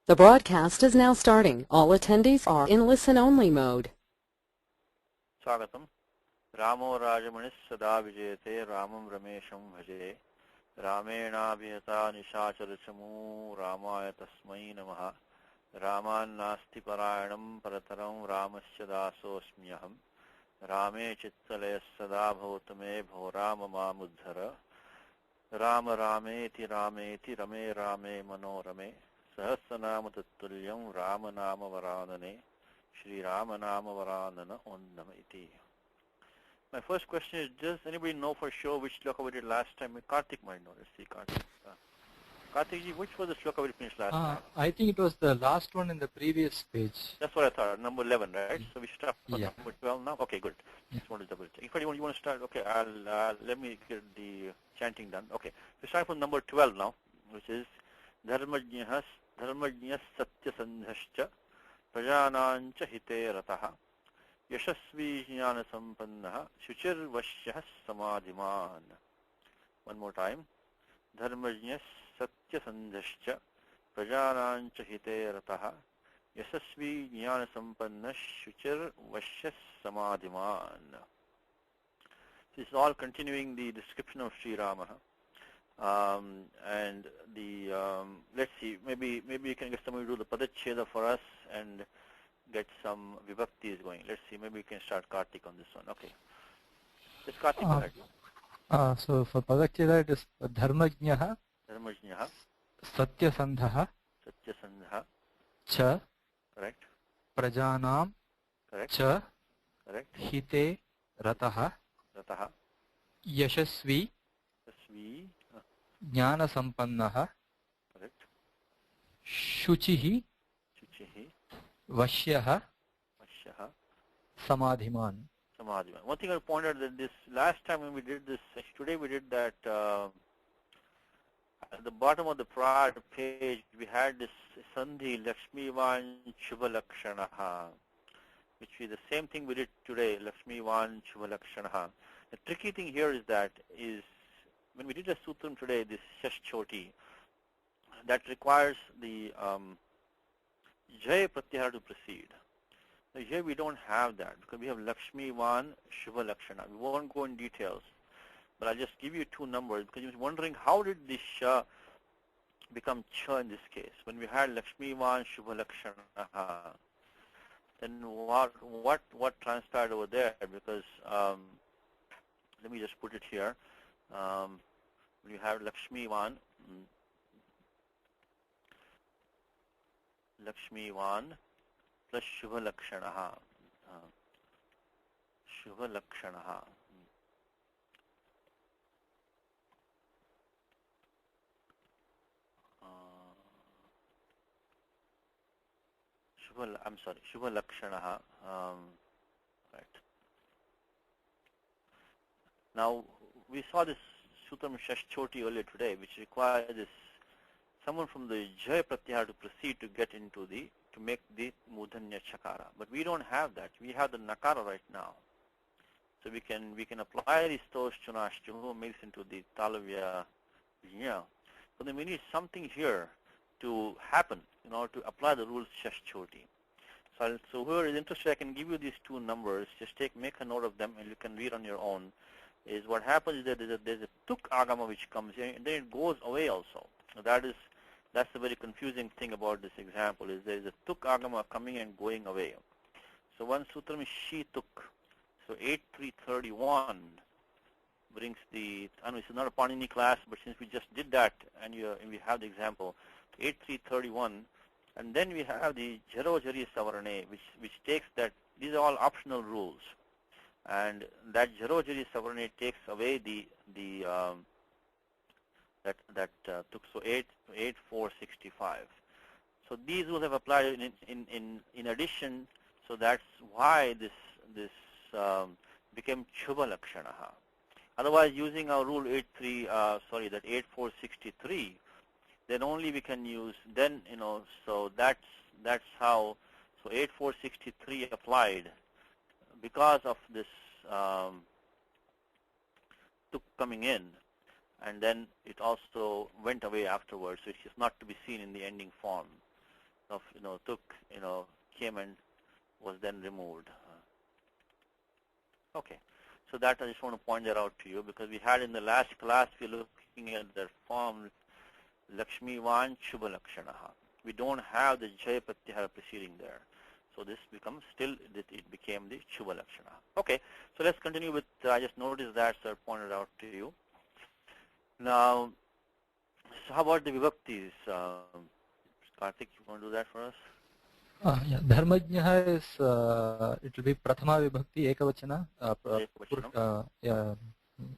The broadcast is now starting. All attendees are in listen-only mode. स्वागतम रामो राजमणिः सदा विजयते रामं रमेशं भजे रामेणाभिहता निशाचरचमू रामाय तस्मै नमः रामान्नास्ति परायणं परतरं रामस्य दासोऽस्म्यहं रामे चित्तलयः सदा भवतु मे भो राम मामुद्धर राम रामेति रामेति रमे रामे मनोरमे सहस्रनाम तत्तुल्यं राम नाम वरानने Shri Rama Nama Varanana Onnam iti. My first question is, does anybody know for sure which shloka we did last time? Karthik might know. Let's see, Karthik. Karthik ji, which was the shloka we finished last time? I think it was the last one in the previous page. That's what I thought, number 11, right? So we start from Yeah. number 12 now? Okay, good. Just want to double check. If you want to start, okay, let me get the chanting done. Okay, we start from number 12 now, which is Dharmajñas Satyasandhascha Prajanancha hite rataha yashasvi jnana sampannaha shuchirvashyah samadhiman. One more time. Dharmajñas satyasandhascha prajanancha hite rataha yashasvi jnana sampannaha shuchirvashyah samadhiman. This is all continuing the description of Sri Rama. And the let's see, maybe you can get somebody to do the padacheda for us and get some vibhaktis going. Let's see, maybe we can start Karthik on this one. Okay, let's Karthik go ahead. So for padacheda it is dharmajñah satyasandhah cha Correct. prajanam Correct. cha Correct. hite rataha yashasvi jnana sampannah Correct. shuchihi vashyah samadhiman. One thing I pointed out that this last time when we did this, today we did that at the bottom of the prior page we had this sandhi Lakshmivan Shubhalakshanaha, which is the same thing we did today, Lakshmivan Shubhalakshanaha. The tricky thing here is that when we did a sutram today, this Shashchoti, that requires the Jaya Pratyahara to proceed. Now here we don't have that because we have Lakshmi Van Shubha Lakshana. We won't go in details, but I'll just give you two numbers because you're wondering how did this Sha become Cha in this case. When we had Lakshmi Van Shubha Lakshana, then what transpired over there? Because let me just put it here. When you have Lakshmi Van plus Shubha Lakshanaha. Shubha Lakshanaha. Shubha Lakshanaha. Right. Now, we saw this Sutram Shashchoti earlier today, which requires this someone from the Jaya Pratyahara to proceed to get into to make the Mudhanya Chakara. But we don't have that. We have the Nakara right now. So we can apply the Stosh Chunashchu makes into the Talavya Vijna. But then we need something here to happen in order to apply the rules Shashchoti. So whoever is interested, I can give you these two numbers. Just make a note of them and you can read on your own. Is what happens is that there's a tuk agama which comes in and then it goes away also. So that's the very confusing thing about this example is there is a tuk agama coming and going away. So one sutram is she tuk. So 8331 brings the, I know this is not a Panini class, but since we just did that and we have the example, 8331, and then we have the Jaro Jari Savarane, which takes that, these are all optional rules. And that Jaro Jari Savarane takes away that took so 8465. So these rules have applied in addition. So that's why this became Shubha Lakshanaha. Otherwise, using our rule 8463, then only we can use so that's how. So 8463 applied because of this tuk coming in. And then it also went away afterwards, so it's just not to be seen in the ending form. of took came and was then removed. Okay, so that I just want to point that out to you, because we had in the last class we're looking at the form Lakshmi Van Shubha Lakshanaha. We don't have the Jaya Pratyahara preceding there. So this becomes it became the Shubha Lakshana. Okay, so let's continue with, I just noticed that, sir pointed out to you. Now, so how about the vibhaktis? Karthik, you want to do that for us? Yeah, Dharmajnaha is, it will be Prathama Vibhakti Ekavachana,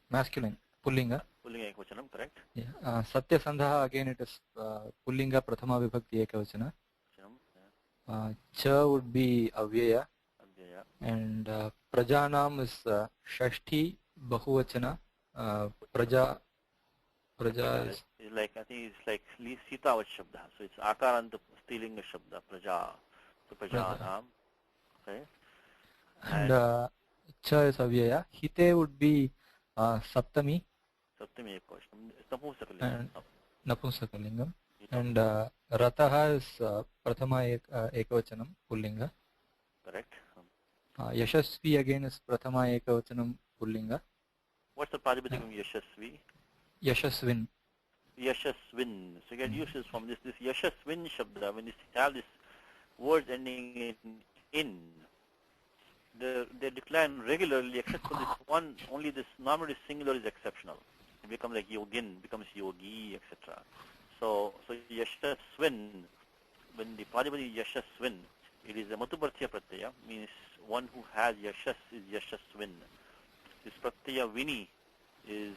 masculine, Pullinga. Pullinga Ekavachanam, correct? Yeah. Satyasandha, again it is Pullinga Prathama Vibhakti Ekavachana. Cha would be Avyaya. And Prajanam is Shashti Bahuvachana. Praja is like, I think it's like Sitavat Shabda. So it's Akaranta Stilinga Shabda, Praja. So Prajanam. Okay. And Cha is Avyaya. Hite would be Saptami. Saptami Ekavachanam. Napusakalingam. And Rataha is Prathama Ekavachanam, Pullinga. Correct. Yashasvi again is Prathama Ekavachanam, Pullinga. What's the Pratipadikam Yashasvi? Yashasvin. Yashasvin. So you can use this from this Yashasvin Shabda. When you have this words ending in, they decline regularly, except for this one. Only this normally singular is exceptional. It becomes like yogin, becomes yogi, etc. So Yashasvin, when the Pradipadi Yashasvin, it is a Matuparthya Pratyaya, means one who has Yashas is Yashasvin. This Pratyaya Vini is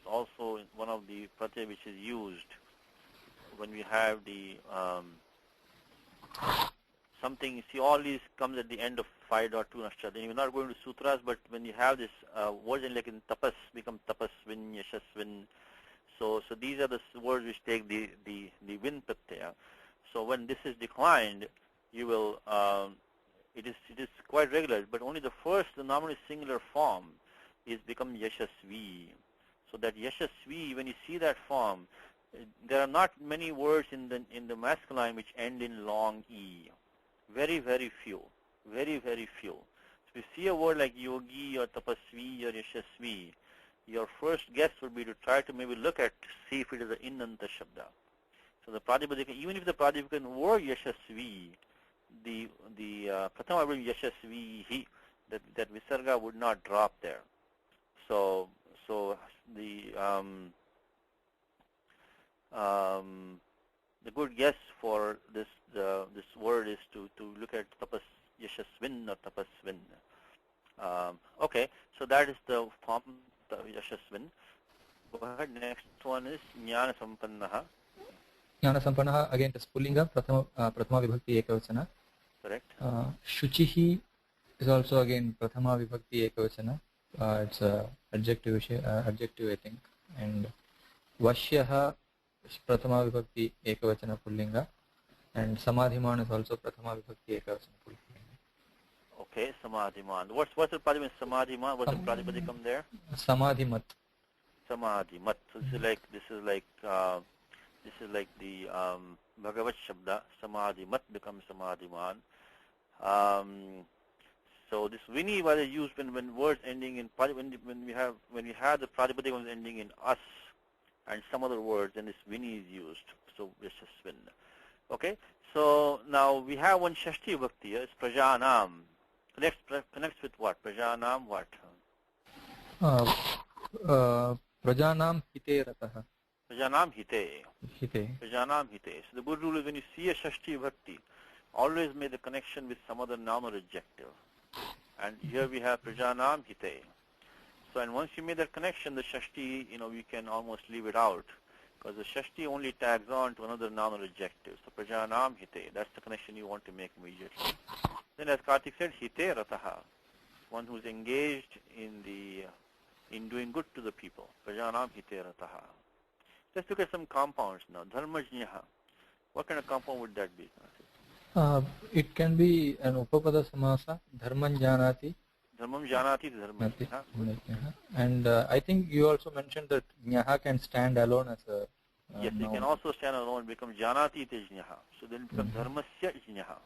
also one of the Pratyaya which is used when we have the something. See, all these comes at the end of 5.2 Nashcha. We're not going to sutras, but when you have this words like in tapas, become tapasvin, yashasvin. So these are the words which take the vin pratyaya. So when this is declined, you will it is quite regular, but only the normally singular form is become yashasvi. So that yashasvi, when you see that form, there are not many words in the masculine which end in long e. Very, very few. Very, very few. So if you see a word like yogi or tapasvi or yashasvi, your first guess would be to try to maybe see if it is an innanta shabda. So the Pratipadika, even if the Pratipadika were yashasvi, the Prathama will be yashasvi, that visarga would not drop there. So the good guess for this word is to look at tapas yashasvin or tapasvin. Okay, so that is the form yashasvin. Go ahead. Next one is jnana sampannaha. Jnana sampannaha, again it is Pullinga, Prathama Vibhakti Ekavachana. Correct. Shuchihi is also again Prathama Vibhakti Ekavachana. It's adjective, I think. And Vashyaha is Prathama Vibhakti Ekavachana Pullinga. And Samadhiman is also Prathama Vibhakti Ekavachana Pullinga. Okay, Samadhiman. What's the Pratipadikam Samadhiman? What's the Pratipadikam there? Samadhimat. Samadhimat. So this is like the Bhagavat Shabda. Samadhimat becomes Samadhiman. So this vini was used when words ending in when we have the Pratipadikam ending in us and some other words, then this vini is used. So this is vin. Okay. So now we have one Shashti Bhakti here. It's Prajanam. Connects with what? Prajanam what? Prajanam hite rataha. Prajanam hite. Hite. Prajanam hite. So the good rule is when you see a Shashti Bhakti, always make the connection with some other noun or adjective. And here we have Prajanam hite. So and once you make that connection, the Shashti, we can almost leave it out, because the Shashti only tags on to another noun or adjective. So Prajanam hite, that's the connection you want to make immediately. Then as Karthik said, hite rataha, one who's engaged in doing good to the people. Prajanam hite rataha. Let's look at some compounds now. Dharmajnaha. What kind of compound would that be? It can be an Upapada Samasa, Dharman Janati. Dharmam Janati Dharmajnaha. And I think you also mentioned that Jnaha can stand alone as a Yes, it can also stand alone and become janati iti jnaha. So then it becomes dharmasya jnaha.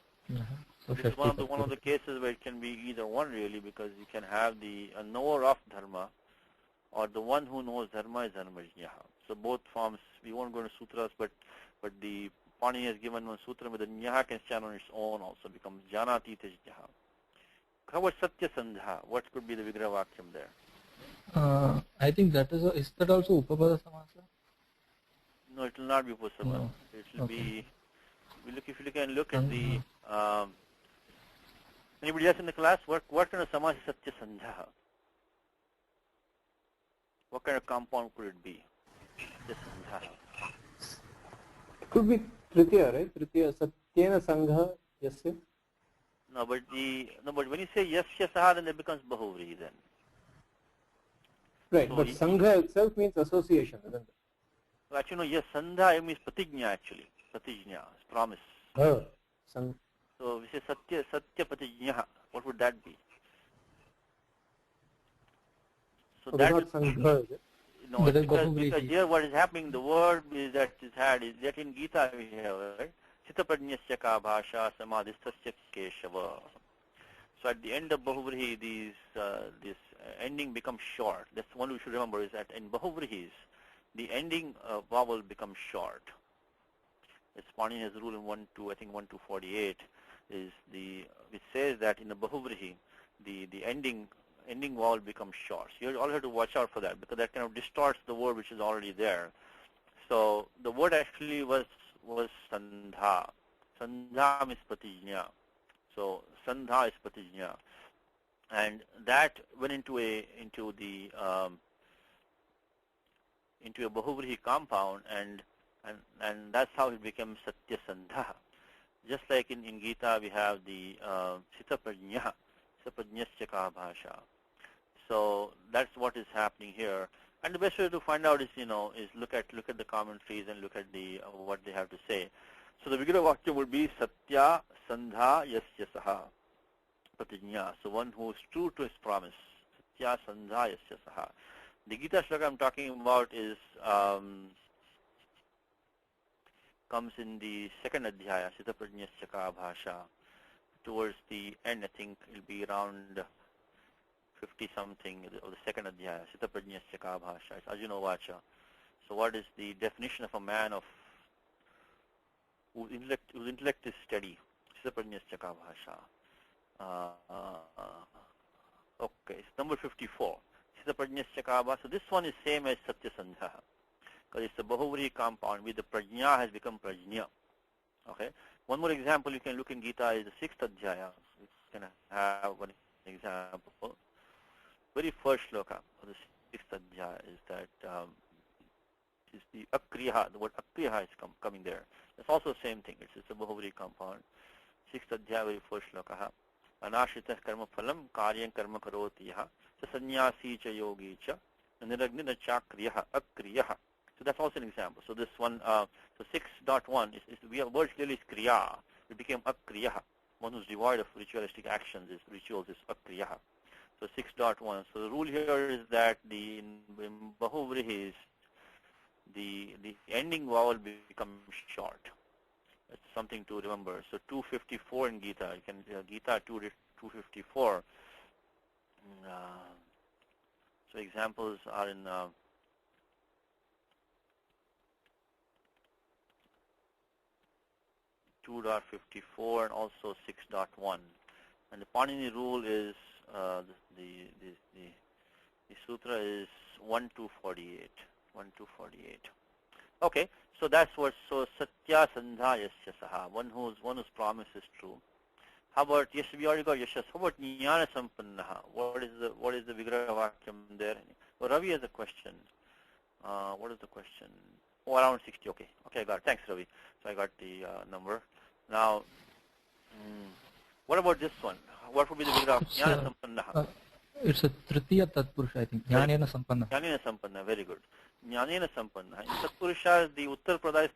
So this is one of the cases where it can be either one really, because you can have the a knower of dharma, or the one who knows dharma is dharmajnaha. So both forms, we won't go into sutras, but the Pani has given one sutra, but the nyaha can stand on its own also, becomes janati iti jnaha. How about satya sandha? What could be the vigraha vakyam there? I think that is that also upapada samasa? No, it will not be upapada. No. It will be, if you can look at the, anybody else in the class, what kind of samasa is satya sandha? What kind of compound could it be? Satya sandha. Could be tritiya, right? Tritiya, satyena sangha, yasya. No, but when you say yasya saha, then it becomes bahuvri then. Right, So but sangha itself means association, isn't it? Well, actually, no, yes, sandha means pratignya actually. Pratignya, promise. Oh, So we say satya pratignya. What would that be? So that is not sangha, is it? No, because here what is happening, the word is that is had is that in Gita we have, right? Sitapajñasya ka bhasha samadhistasya keshava. So at the end of bahuvrihi, this ending becomes short. That's one we should remember, is that in bahuvrihis, the ending vowel becomes short. As Pani has rule in 1-48 is it says that in the bahuvrihi, the ending vowel becomes short. So you all have to watch out for that, because that kind of distorts the word which is already there. So the word actually was sandha. Sandha means pratijna. So sandha is pratijna, and that went into a bahuvrihi compound, and that's how it became satya sandha. Just like in Gita we have the sita prajna, sapajñasya ka bhasha. So that's what is happening here. And the best way to find out is look at the commentaries and look at the what they have to say. So the vigraha vakyam would be satya sandha yasya saha pratignya. So one who is true to his promise. Satya sandha yasya saha. The Gita shloka I'm talking about is comes in the second adhyaya, Sita Prajñasya ka bhasha. Towards the end, I think it'll be around 50 something of the second adhyaya, Sita Prajñasya ka bhasha. It's Arjuna Vacha. So what is the definition of a man whose intellect is steady? Sita Prajñasya ka bhasha. Okay, it's number 54. Sita Prajñasya ka bhasha. So this one is same as Satya Sandha, because it's a bahuvri compound with the prajna has become prajna. Okay. One more example you can look in Gita is the 6th adhyaya. It's going to have one example. Very first shloka of the 6th adhyaya is that is the akriya. The word akriya is coming there. It's also the same thing. It's a bahuvri compound. 6th adhyaya, very first shloka. Anashritah karma phalam karyam karma karoti yaha sa sannyasi cha yogi cha niragnina cha kriya akriya. So that's also an example. So this one, so 6.1 is we have word clearly is kriya. It became akriya. One who's devoid of ritualistic actions is rituals is akriya. So 6.1. So the rule here is that in bahuvrihis, the ending vowel becomes short. It's something to remember. So 254 in Gita. You can Gita 254. So examples are in. 2.54 and also 6.1, and the Panini rule is the sutra is 1-48. Okay, so that's what. So satya sandha yasya saha, one whose promise is true. How about yes, we already got yashas. How about jnana sampannaha? What is the vigraha vakyam there? Well, Ravi has a question. What is the question? Oh, around 60. Okay, I got it. Thanks, Ravi. So I got the number. Now, what about this one? What would be the vigraha? Jnana sampannaha. It's a tritiya tatpurusha, I think. Jnanena sampanna. Jnanena sampanna. Very good. Jnanena sampanna. In tatpurusha is the Uttar Pradesh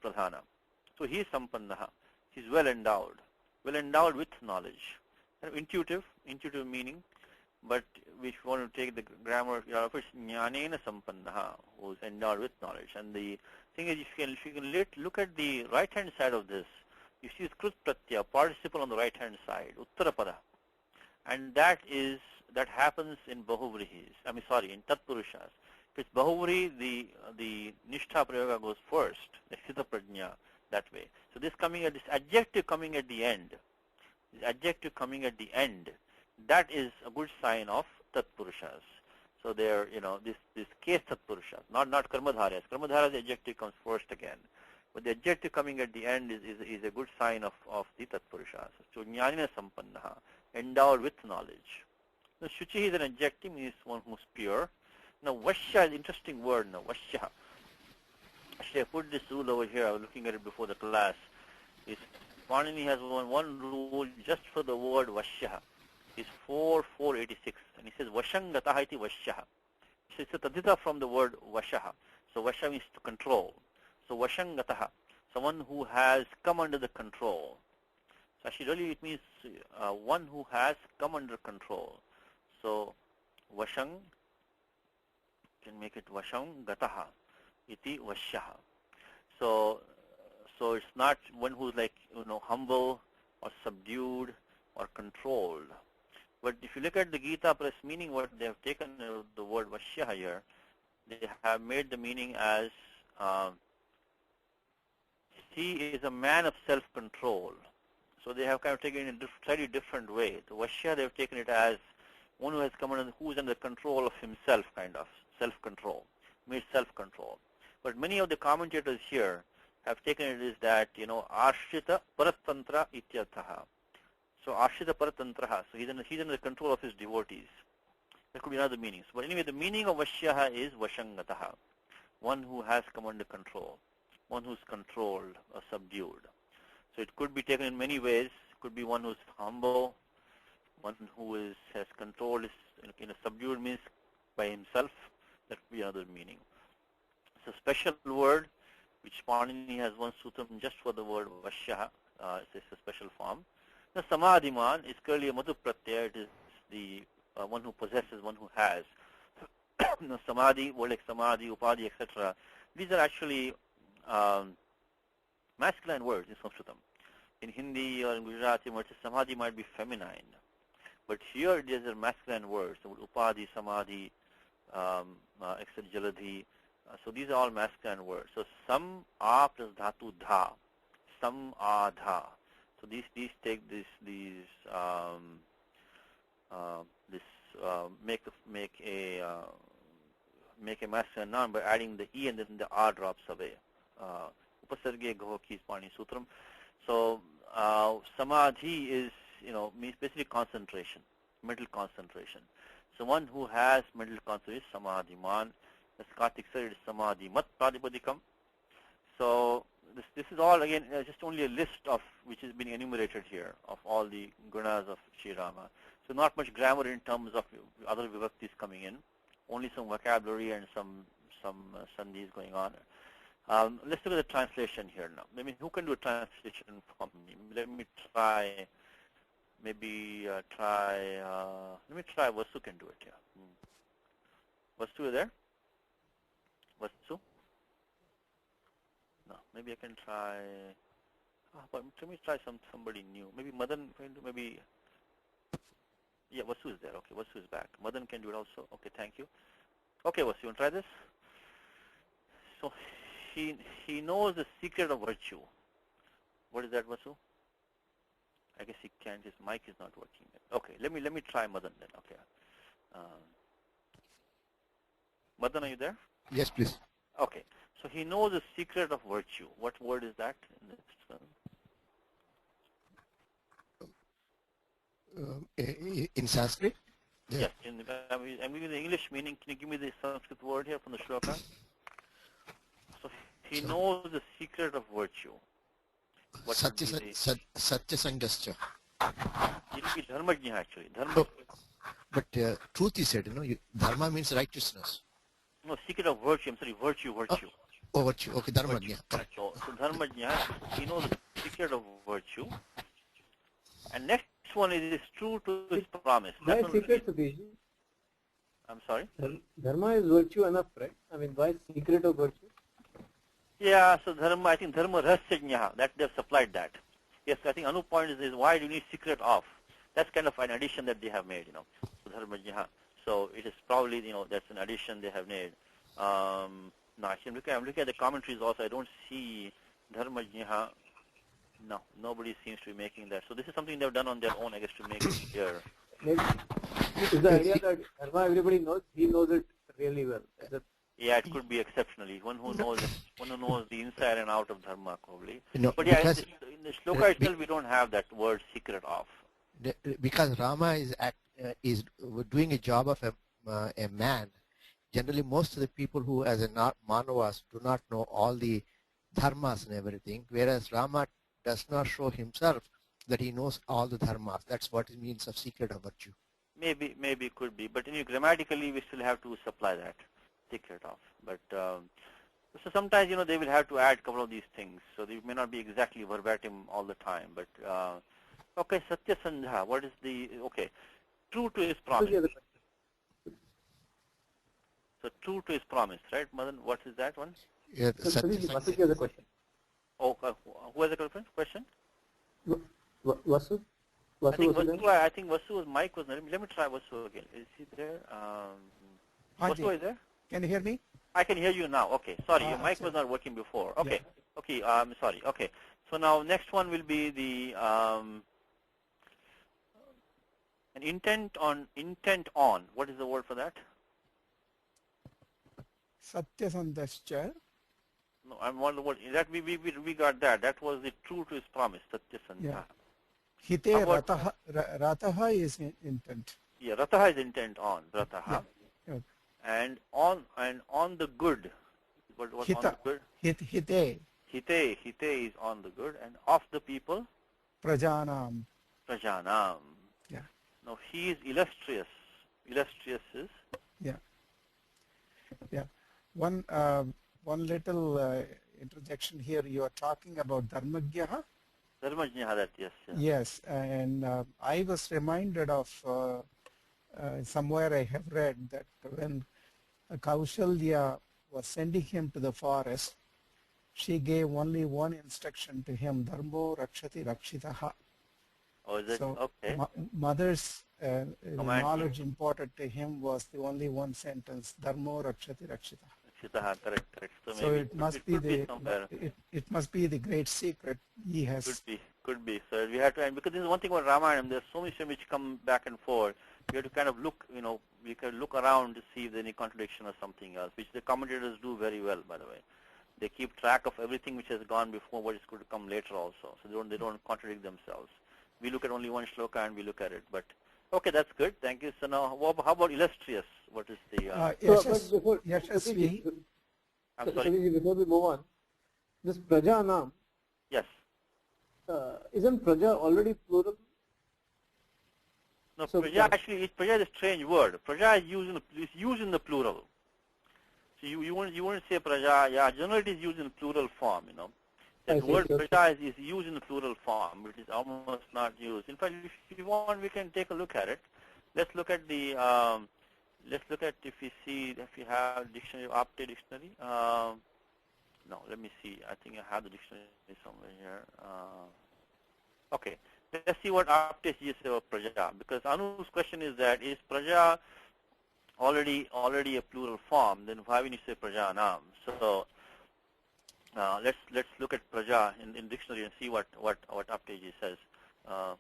pradhana. So he is sampannaha. He is well endowed with knowledge. Intuitive meaning But if you want to take the grammar, first jnanena sampannaha, who is endowed with knowledge. And the thing is, if you can look at the right hand side of this, you see krut pratyaya, participle on the right hand side, uttarapada, and that happens in bahuvrihis. In tatpurushas. If it's bahuvri, the nishtha prayoga goes first, the sthita prajna, that way. So this adjective coming at the end, that is a good sign of tatpurushas. So they're, this case tatpurushas, not karmadharas. Karmadharas, the adjective comes first again. But the adjective coming at the end is a good sign of the tatpurushas. So jnanina sampannaha, endowed with knowledge. Now shuchi is an adjective, means one who's pure. Now vashya is an interesting word now, vashya. Actually, I put this rule over here. I was looking at it before the class. Panini has one rule just for the word vashya. It's 486, and he says vashangataha iti vashyaha. It's a tadita from the word vashaha. So vasha means to control. So vashangataha, someone who has come under the control. So actually really it means one who has come under control. So vashang, can make it vashangataha iti vashyaha. So it's not one who's like, humble or subdued or controlled. But if you look at the Gita Press meaning, what they have taken the word vashya here, they have made the meaning as he is a man of self-control. So they have kind of taken it in a slightly different way. The vashya, they have taken it as one who has come under, who is under control of himself, kind of self-control, means self-control. But many of the commentators here have taken it as that, ashrita paratantra ityarthaha. So ashrita paratantraha, so he's under the control of his devotees. There could be another meanings. But anyway, the meaning of vashyaha is vashangataha, one who has come under control, one who's controlled or subdued. So it could be taken in many ways. It could be one who's humble, one who has control, is in a subdued means by himself. That could be another meaning. It's a special word, which Panini has one sutram just for the word vashyaha. It's a special form. The samadhiman is clearly a madhu pratyaya. It is the one who possesses, one who has. Samadhi, word like samadhi, upadhi, etc. These are actually masculine words in Sanskritam. In Hindi or in Gujarati, samadhi might be feminine. But here these are masculine words. So upadhi, samadhi, etc. Jaladhi. So these are all masculine words. So sam a plus dhatu dha, sam a dha. So these take make a masculine noun by adding the e and then the r drops away. Upasarge gohaki is Pani Sutram. So samadhi is means basically concentration, mental concentration. So one who has mental concentration is samadhiman. As Karthik said, it is samadhi mat pradipadikam. So this is all again just only a list of which is being enumerated here of all the gunas of Sri Rama. So not much grammar in terms of other vibhaktis coming in, only some vocabulary and some sandhis going on. Let's look at the translation here now. Who can do a translation for me? Let me try. Maybe let me try. Vasu can do it here. Vasu, you there? Vasu? No, maybe I can try. But let me try somebody new. Maybe Madan can do. Maybe. Yeah, Vasu is there. Okay, Vasu is back. Madan can do it also. Okay, thank you. Okay, Vasu, you want to try this? So he knows the secret of virtue. What is that, Vasu? I guess he can't. His mic is not working. Okay, let me try Madan then. Okay. Madan, are you there? Yes, please. Okay. So he knows the secret of virtue. What word is that? In Sanskrit? Yeah. Yes. I'm giving the English meaning. Can you give me the Sanskrit word here from the shloka? So he knows the secret of virtue. Satya Sangascha. It will be dharmajna actually. Dharma. Oh, but truth is said, dharma means righteousness. No, secret of virtue. I'm sorry, virtue. Oh, virtue. Okay, dharmajna. So dharmajna, he knows the secret of virtue. And next one is true to his promise. Why secret, Satish? I'm sorry? Dharma is virtue enough, right? I mean, why secret of virtue? Yeah, so dharma, I think dharma rahasya, that they've supplied that. Yes, I think Anu's point is why do you need secret of? That's kind of an addition that they have made, dharma jnaha. So it is probably, that's an addition they have made. No, I'm looking at the commentaries also. I don't see dharma jnaha. No, nobody seems to be making that. So this is something they've done on their own, I guess, to make it clear. Maybe is the idea that dharma everybody knows, he knows it really well. Yeah, it could be exceptionally. One who knows the inside and out of dharma, probably. No, But yeah, because, in the shloka itself, we don't have that word secret of. because Rama is doing a job of a man. Generally, most of the people who, as a Manavas, do not know all the dharmas and everything, whereas Rama does not show himself that he knows all the dharmas. That's what it means of secret of virtue. Maybe it could be, but grammatically we still have to supply that secret of. But so sometimes they will have to add a couple of these things, so they may not be exactly verbatim all the time. But okay, Satya Sandha, what is the true to his promise? So true to his promise, right, Madan? What is that one? Yeah, Vasu has a question. Oh, who has a question? Vasu? I think Vasu's mic was not. Let me try Vasu again. Is he there? Vasu is there? Can you hear me? I can hear you now. Okay. Sorry, your mic was not working before. Okay. Yeah. Okay. Sorry. Okay. So now next one will be the an intent on. What is the word for that? Satyasandascha. No, I'm one of the word that we got that. That was the true to his promise. Satyasandha. Yeah. Hite rataha is intent. Yeah, rataha is intent on. Rataha. Yeah. And on the good. What on the good? Hite. Hite is on the good, and of the people. Prajanam. Yeah. Now he is illustrious. Illustrious is. Yeah. One little interjection here. You are talking about dharmagyaha. Dharmajnaha, that yes. Yeah. Yes, and I was reminded of somewhere I have read that when Kaushalya was sending him to the forest, she gave only one instruction to him: Dharmo rakshati rakshitaha. Oh, is it? So okay. Mother's knowledge imparted to him was the only one sentence: Dharmo rakshati rakshitaha. Correct. So it must be the great secret he has. Could be. So we have to, because this is one thing about Ramayanam. There's so many which come back and forth. We have to kind of look, we can look around to see if there's any contradiction or something else, which the commentators do very well, by the way. They keep track of everything which has gone before, what is going to come later also. So they don't contradict themselves. We look at only one shloka and we look at it. But okay, that's good. Thank you. So now, how about illustrious? What is the? Yashasvi. I'm sorry. Before we move on, this Prajanam. Yes. Isn't Praja already plural? No, so Praja actually, Praja is a strange word. Praja is used in the plural. So you wouldn't say Praja. Yeah, generally it is used in plural form. That word Praja is used in the plural form. It is almost not used. In fact, if you want, we can take a look at it. Let's look at the. Let's look at if you have dictionary, Apte dictionary. No, let me see. I think I have the dictionary somewhere here. Okay, let's see what Apte says about Praja, because Anu's question is that is Praja already a plural form? Then why we need to say Prajanam? So let's look at Praja in dictionary and see what Apte says.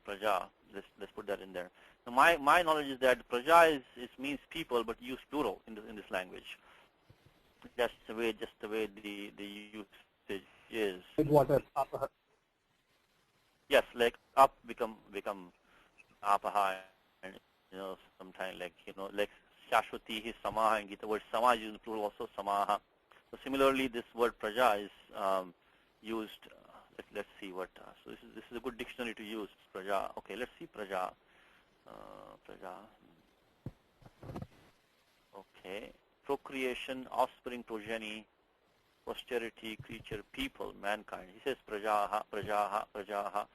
Praja. Let's put that in there. So my knowledge is that Praja means people, but used plural in this language. That's the way the usage is. Like water. Yes, like up become apaha, and sometimes like Shashwati is samaha, and the word samaha is used in plural also, samaha. So similarly, this word Praja is used. Let's see what. So this is a good dictionary to use. Praja. Okay, let's see Praja. Praja. Okay. Procreation, offspring, progeny, posterity, creature, people, mankind. He says Prajaha, Prajaha, Prajaha.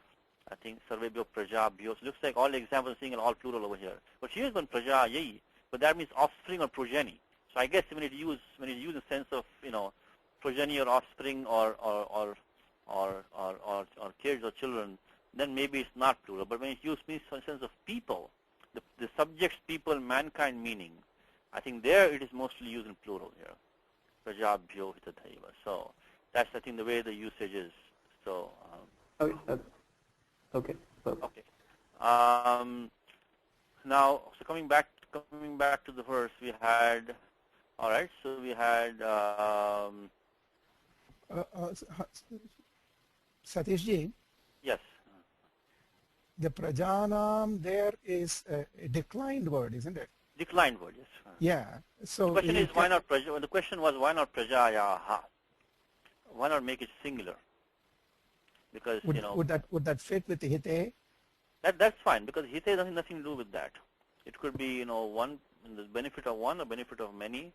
I think Sarvebhyo Prajabhyo. Looks like all examples seeing all plural over here. But here's one Prajayai, but that means offspring or progeny. So I guess when it used in the sense of progeny or offspring or kids or children, then maybe it's not plural. But when it's used in the sense of people, the subjects, people, mankind meaning, I think there it is mostly used in plural here. Prajabhyo hitadhaiva. So that's, I think, the way the usage is. So Okay. Okay. okay. Now, so coming back to the verse, we had. All right. So we had. Satishji, Yes. the prajanam there is a declined word, isn't it? Declined word. Yes. Yeah. So The question is why not praja? The question was why not prajayaha? Why not make it singular? Because would that fit with the hite? that's fine, because hite has nothing to do with that. It could be one, the benefit of one or benefit of many.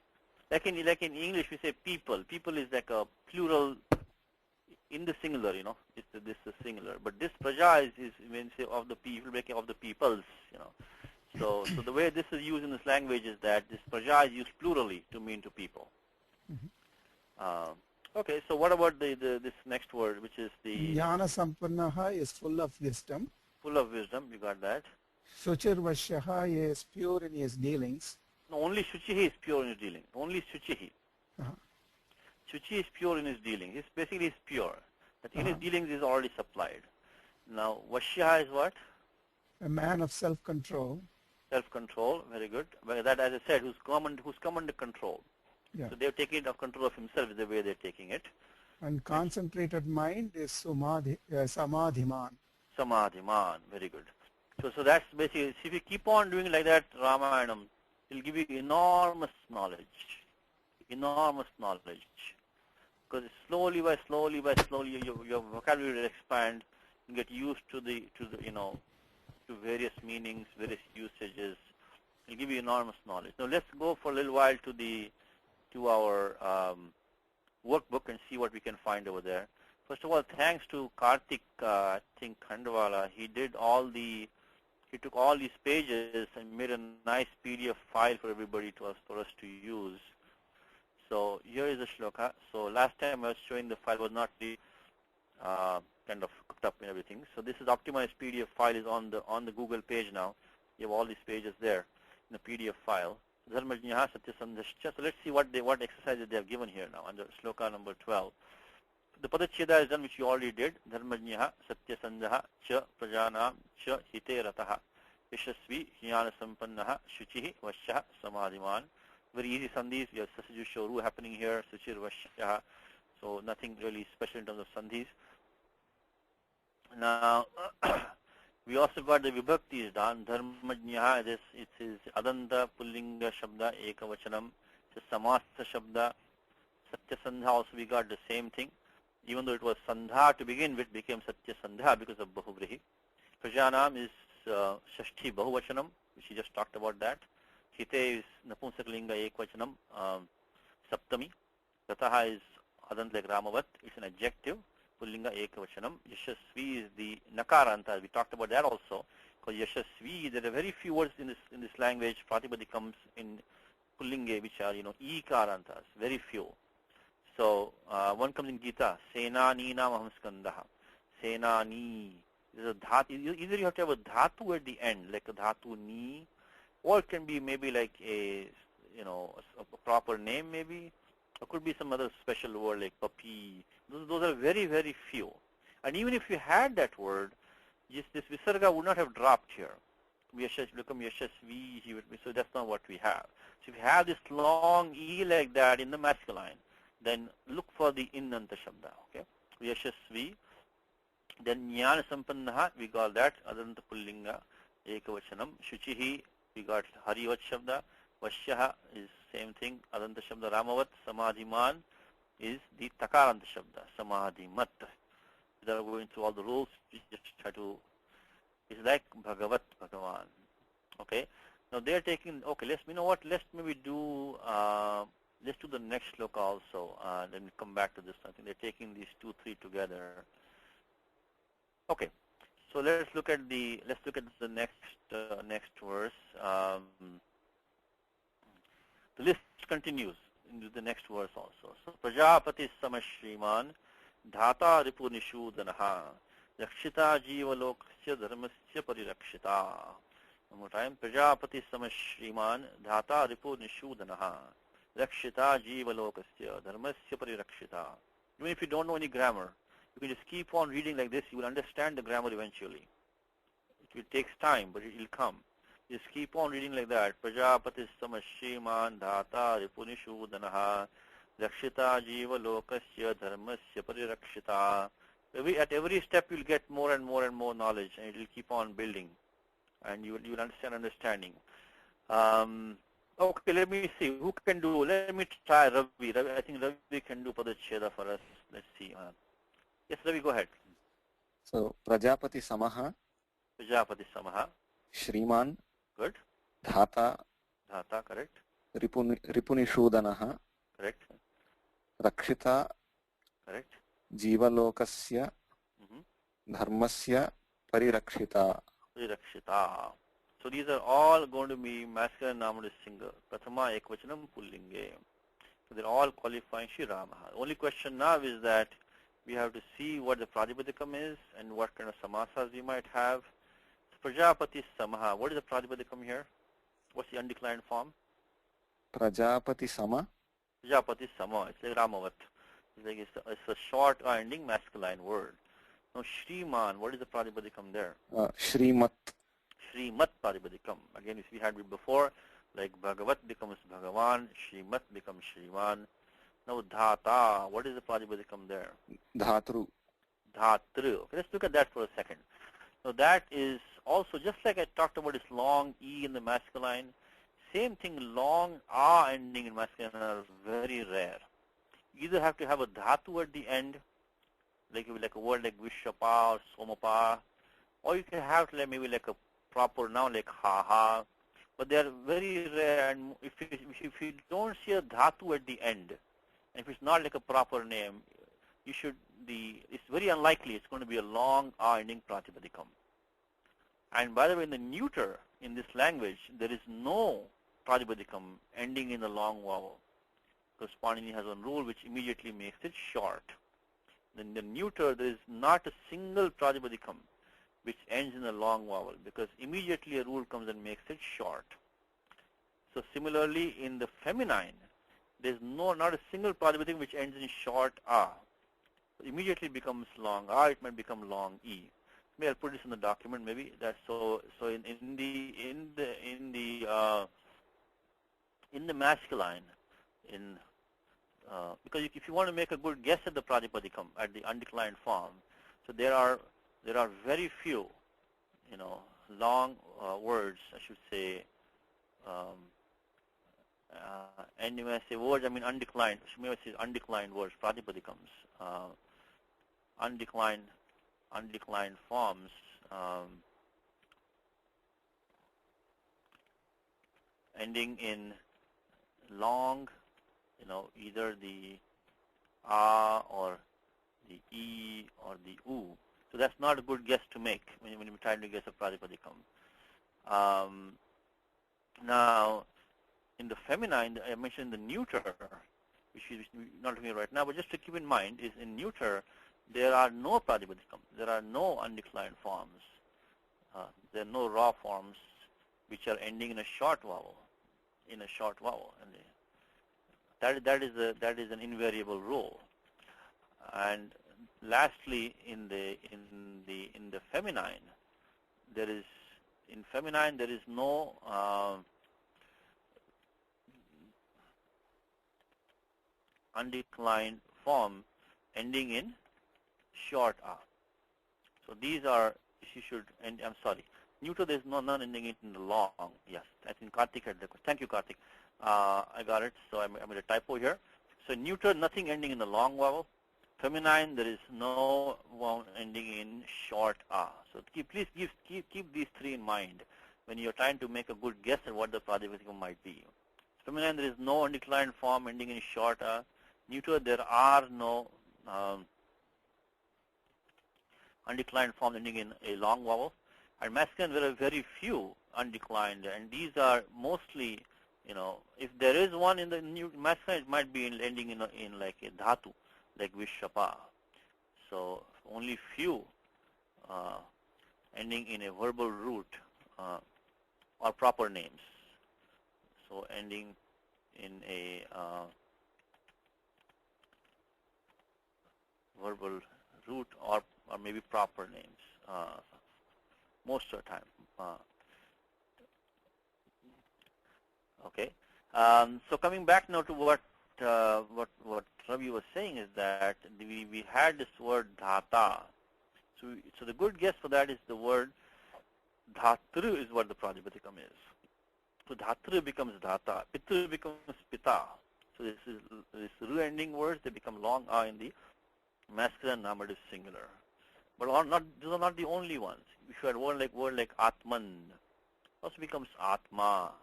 Like in English we say people. People is like a plural in the singular. This is singular. But this praja is when say of the people, making of the peoples. So the way this is used in this language is that this praja is used plurally to mean to people. Okay, so what about this next word, which is the Jnana sampannaha is full of wisdom. full of wisdom? You got that? Suchir Vashyaha is pure in his dealings. No, only Shuchihi is pure in his dealing. Only Shuchihi. Shuchi is pure in his dealing. He's basically pure. But in his dealings is already supplied. Now, Vashya is what? A man of self-control. Self-control. Very good. Well, that, as I said, who's come under control. Yeah. So they're taking it of control of himself is the way they're taking it. And concentrated mind is samadhiman. Samadhiman. Very good. So that's basically, if you keep on doing like that, Ramayanam, it'll give you enormous knowledge. Enormous knowledge. Because slowly by slowly, your vocabulary will expand and get used to to various meanings, various usages. It'll give you enormous knowledge. Now let's go for a little while to our workbook and see what we can find over there. First of all, thanks to Karthik, I think Khandwala, he took all these pages and made a nice PDF file for everybody for us to use. So here is the shloka. So last time I was showing the file was not really kind of cooked up and everything. So this is optimized PDF file is on the Google page now. You have all these pages there in the PDF file. Dharmajñah Satyasandhascha. So let's see what exercises they have given here now under shloka number 12. The Padacheda is done, which you already did. Dharmajñah Satyasandha Cha Prajanam Cha Hite Rataha Yashasvi Jnana Sampannaha Shuchihi Vashyaha Samadhiman. Very easy sandhis. We have Sasaju Shoru happening here, Suchir Vashyaha. So nothing really special in terms of sandhis. Now, we also got the vibhaktis done. Dharmajñah, it is Adanta Pullinga Shabda Ekavachanam. It's Samasa Shabda. Satyasandha also we got the same thing. Even though it was Sandha to begin with, became Satyasandha because of Bahuvrihi. Prajanam is Shashti Bahuvachanam, which he just talked about that. Hite is Napunsakalinga Ekvachanam, Saptami. Rataha is Adant like Ramavat. It's an adjective. Pullinga Ekavachanam. Yashasvi is the Nakaranta. We talked about that also. Because Yashasvi, there are very few words in this language. Pratipadi comes in Pullinga, which are Ikarantas. Very few. So one comes in Gita. Senani Namaham Skandaha. Senani. There's a dhatu. Either you have to have a dhatu at the end, like a dhatu ni, or it can be maybe like a proper name maybe. Or could be some other special word like papi. Those are very, very few. And even if you had that word, this visarga would not have dropped here. Become yashasvi, so that's not what we have. So if you have this long E like that in the masculine, then look for the innanta shabda. Okay? Yashasvi. Then jnana sampannaha, we got that. Adanta pullinga, ekavachanam. Shuchihi, we got harivat shabda. Vashyaha is same thing. Adanta shabda ramavat. Samadhiman is the takaranta shabda. Samadhimat. Without going through all the rules, we just try to. It's like Bhagavat, Bhagavan. Okay. Now they are taking. Okay. Let's maybe do. Let's do the next sloka also. Then we come back to this. I think they're taking these 2, 3 together. Okay. So let's look at the next verse. The list continues into the next verse also. So Prajapati Samashriman Dhata Ripu Nishudanaha Rakshita Jiva Lokasya Dharmasya Parirakshita. One more time. Prajapati Samashriman Dhata Ripu Nishudanaha Rakshita Jiva Lokasya Dharmasya Parirakshita. Even if you don't know any grammar, you can just keep on reading like this. You will understand the grammar eventually. It takes time, but it will come. Just keep on reading like that. Prajapati Samashriman Dhata Ripunishudanaha Rakshita Jiva Lokasya Dharmasya Parirakshita. At every step you'll get more and more and more knowledge, and it will keep on building, and you will understanding. Okay, let me see. Who can do? Let me try Ravi. I think Ravi can do Padacheda for us. Let's see. Yes, Ravi, go ahead. So, Prajapati Samaha. Prajapati Samaha. Shriman. Good. Dhata. Dhata, correct. Ripunishudanaha. Correct. Rakshita. Correct. Jivalokasya. Dharmasya Parirakshita. Parirakshita. So these are all going to be masculine nominative single. Prathama ekvachanam pullinge. So they're all qualifying Shri Ramaha. The only question now is that we have to see what the Pratipadikam is and what kind of samasas we might have. So Prajapati Samaha. What is the Pratipadikam here? What's the undeclined form? Prajapati Sama. Prajapati Sama. It's like Ramavat. It's a short ending masculine word. Now Shriman. What is the Pratipadikam there? Shrimat. Shrimat Pratipadikam. Again, if we had it before, like Bhagavat becomes Bhagavan, Shrimat becomes Shriman. Now Dhata, what is the Pratipadikam there? Dhatru. Dhatru. Okay, let's look at that for a second. So that is also, just like I talked about this long E in the masculine, same thing, long A ending in masculine are very rare. You either have to have a Dhatu at the end, like a word like Vishapa or Somapa, or you can have maybe like a proper noun like ha, but they are very rare, and if you don't see a dhatu at the end, and if it's not like a proper name, it's very unlikely it's going to be a long ending pratipadikam. And by the way, in the neuter in this language, there is no pratipadikam ending in the long vowel, because Panini has one rule which immediately makes it short. In the neuter, there is not a single pratipadikam which ends in a long vowel, because immediately a rule comes and makes it short. So similarly, in the feminine, there is not a single pratipadikam which ends in short a. So immediately becomes long a. It might become long e. Maybe I'll put this in the document. Maybe that's so. So in the masculine, because if you want to make a good guess at the pratipadikam at the undeclined form, so there are very few, long words, I should say, and when I say words, I mean undeclined. Maybe I say undeclined words, pratipadikams, undeclined forms, ending in long, either the a or the e or the u. So that's not a good guess to make when you're trying to guess a pratipadikam. Now, in the feminine, I mentioned the neuter, which is not looking at right now, but just to keep in mind is in neuter, there are no pratipadikam. There are no undeclined forms. There are no raw forms which are ending in a short vowel. And that is an invariable rule. And lastly, in the feminine, there is no undeclined form ending in short a. So these are, you should, and I'm sorry, neuter, there's none ending it in the long. Yes, I think Karthik had the question. Thank you, Karthik. I got it. So I made a typo here. So neuter, nothing ending in the long vowel. Feminine, there is no vowel ending in short a. So please keep these three in mind when you're trying to make a good guess at what the pratipadikam might be. Feminine, there is no undeclined form ending in short a. Neuter, there are no undeclined forms ending in a long vowel. And masculine, there are very few undeclined, and these are mostly, if there is one in the new masculine, it might be ending in like a dhatu, like vishapa. So only few ending in a verbal root or proper names. So ending in a verbal root or maybe proper names most of the time. Okay. So coming back now to what Ravi was saying is that we had this word dhata. So the good guess for that is the word dhatru is what the pradipadikam is. So dhatru becomes dhata, pitru becomes pita. So this ru ending words, they become long a in the masculine nominative singular. But these are not the only ones. If you had word like atman, also becomes atma.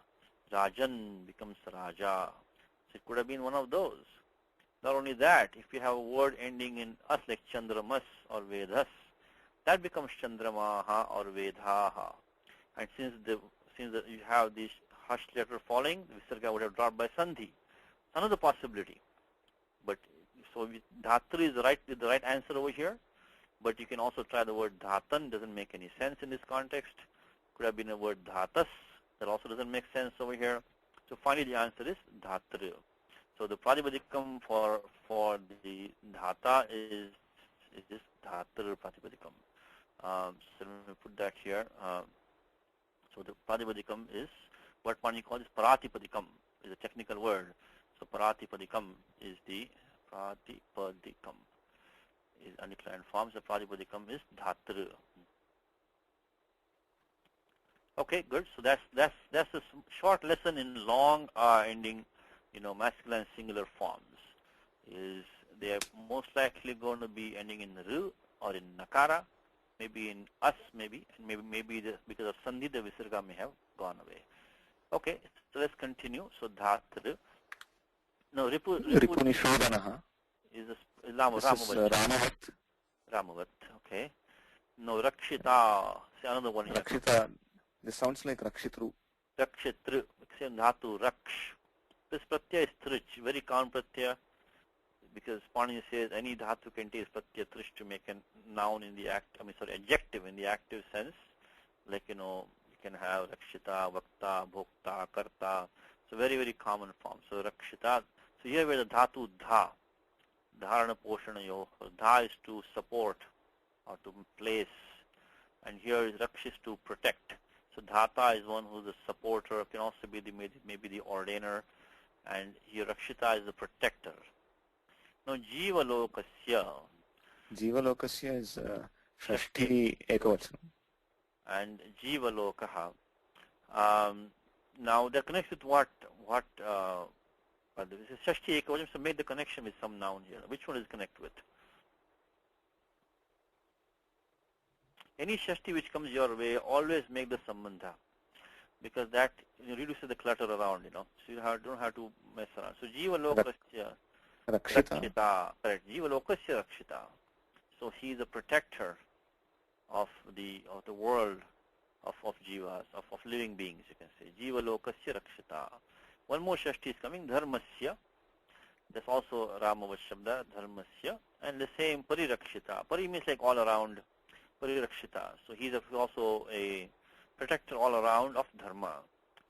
Rajan becomes raja. So it could have been one of those. Not only that, if you have a word ending in as like chandramas or vedas, that becomes chandramaha or vedaha. And since you have this hush letter falling, the visarga would have dropped by sandhi. Another possibility. But so dhatri is the right answer over here. But you can also try the word dhatan. Doesn't make any sense in this context. Could have been a word dhatas. That also doesn't make sense over here. So finally the answer is dhatri. So the pratipadikam for the dhata is this dhatri pratipadikam. So let me put that here. So the pratipadikam is what Pani calls pratipadikam, is a technical word. So pratipadikam is the pratipadikam. Is undeclined forms. The pratipadikam is dhatri. Okay, good. So that's a short lesson in long ending, masculine singular forms. Is they are most likely going to be ending in ru or in nakara, maybe in us, maybe, and maybe because of sandhi the visarga may have gone away. Okay, so let's continue. So dhatri. No, Ripunishodanaha. Is Ramavat. Ramavat. Okay. No, rakshita. Say another one here. Rakshita. This sounds like rakshitru. Rakshitru. Same dhatu, raksh. This pratyaya is trich, very common pratyaya, because Pani says any dhatu can take pratyaya trich to make a noun in the adjective in the active sense. Like, you can have rakshita, vakta, bhokta, karta. So very, very common form. So rakshita. So here where the dhatu dha, dharana poshana yo. Dha is to support or to place, and here is raksh is to protect. So dhata is one who's a supporter, can also be maybe the ordainer, and here rakshita is the protector. Now jiva lokasya. Jiva lokasya is shashti ekavachanam. And jiva lokaha. Now that connects with what this is shashti ekavachanam, so make the connection with some noun here. Which one is connect with? Any shashti which comes your way, always make the sambandha, because that reduces the clutter around, So you don't have to mess around. So jiva lokasya rakshita. Correct. Jiva lokasya rakshita. So he is a protector of the world of jivas, of living beings, you can say. Jiva lokasya rakshita. One more shashti is coming, dharmasya. That's also Ramavat Shabda, dharmasya. And the same parirakshita. Pari means like all around. Parirakshita. So he's also a protector all around of dharma.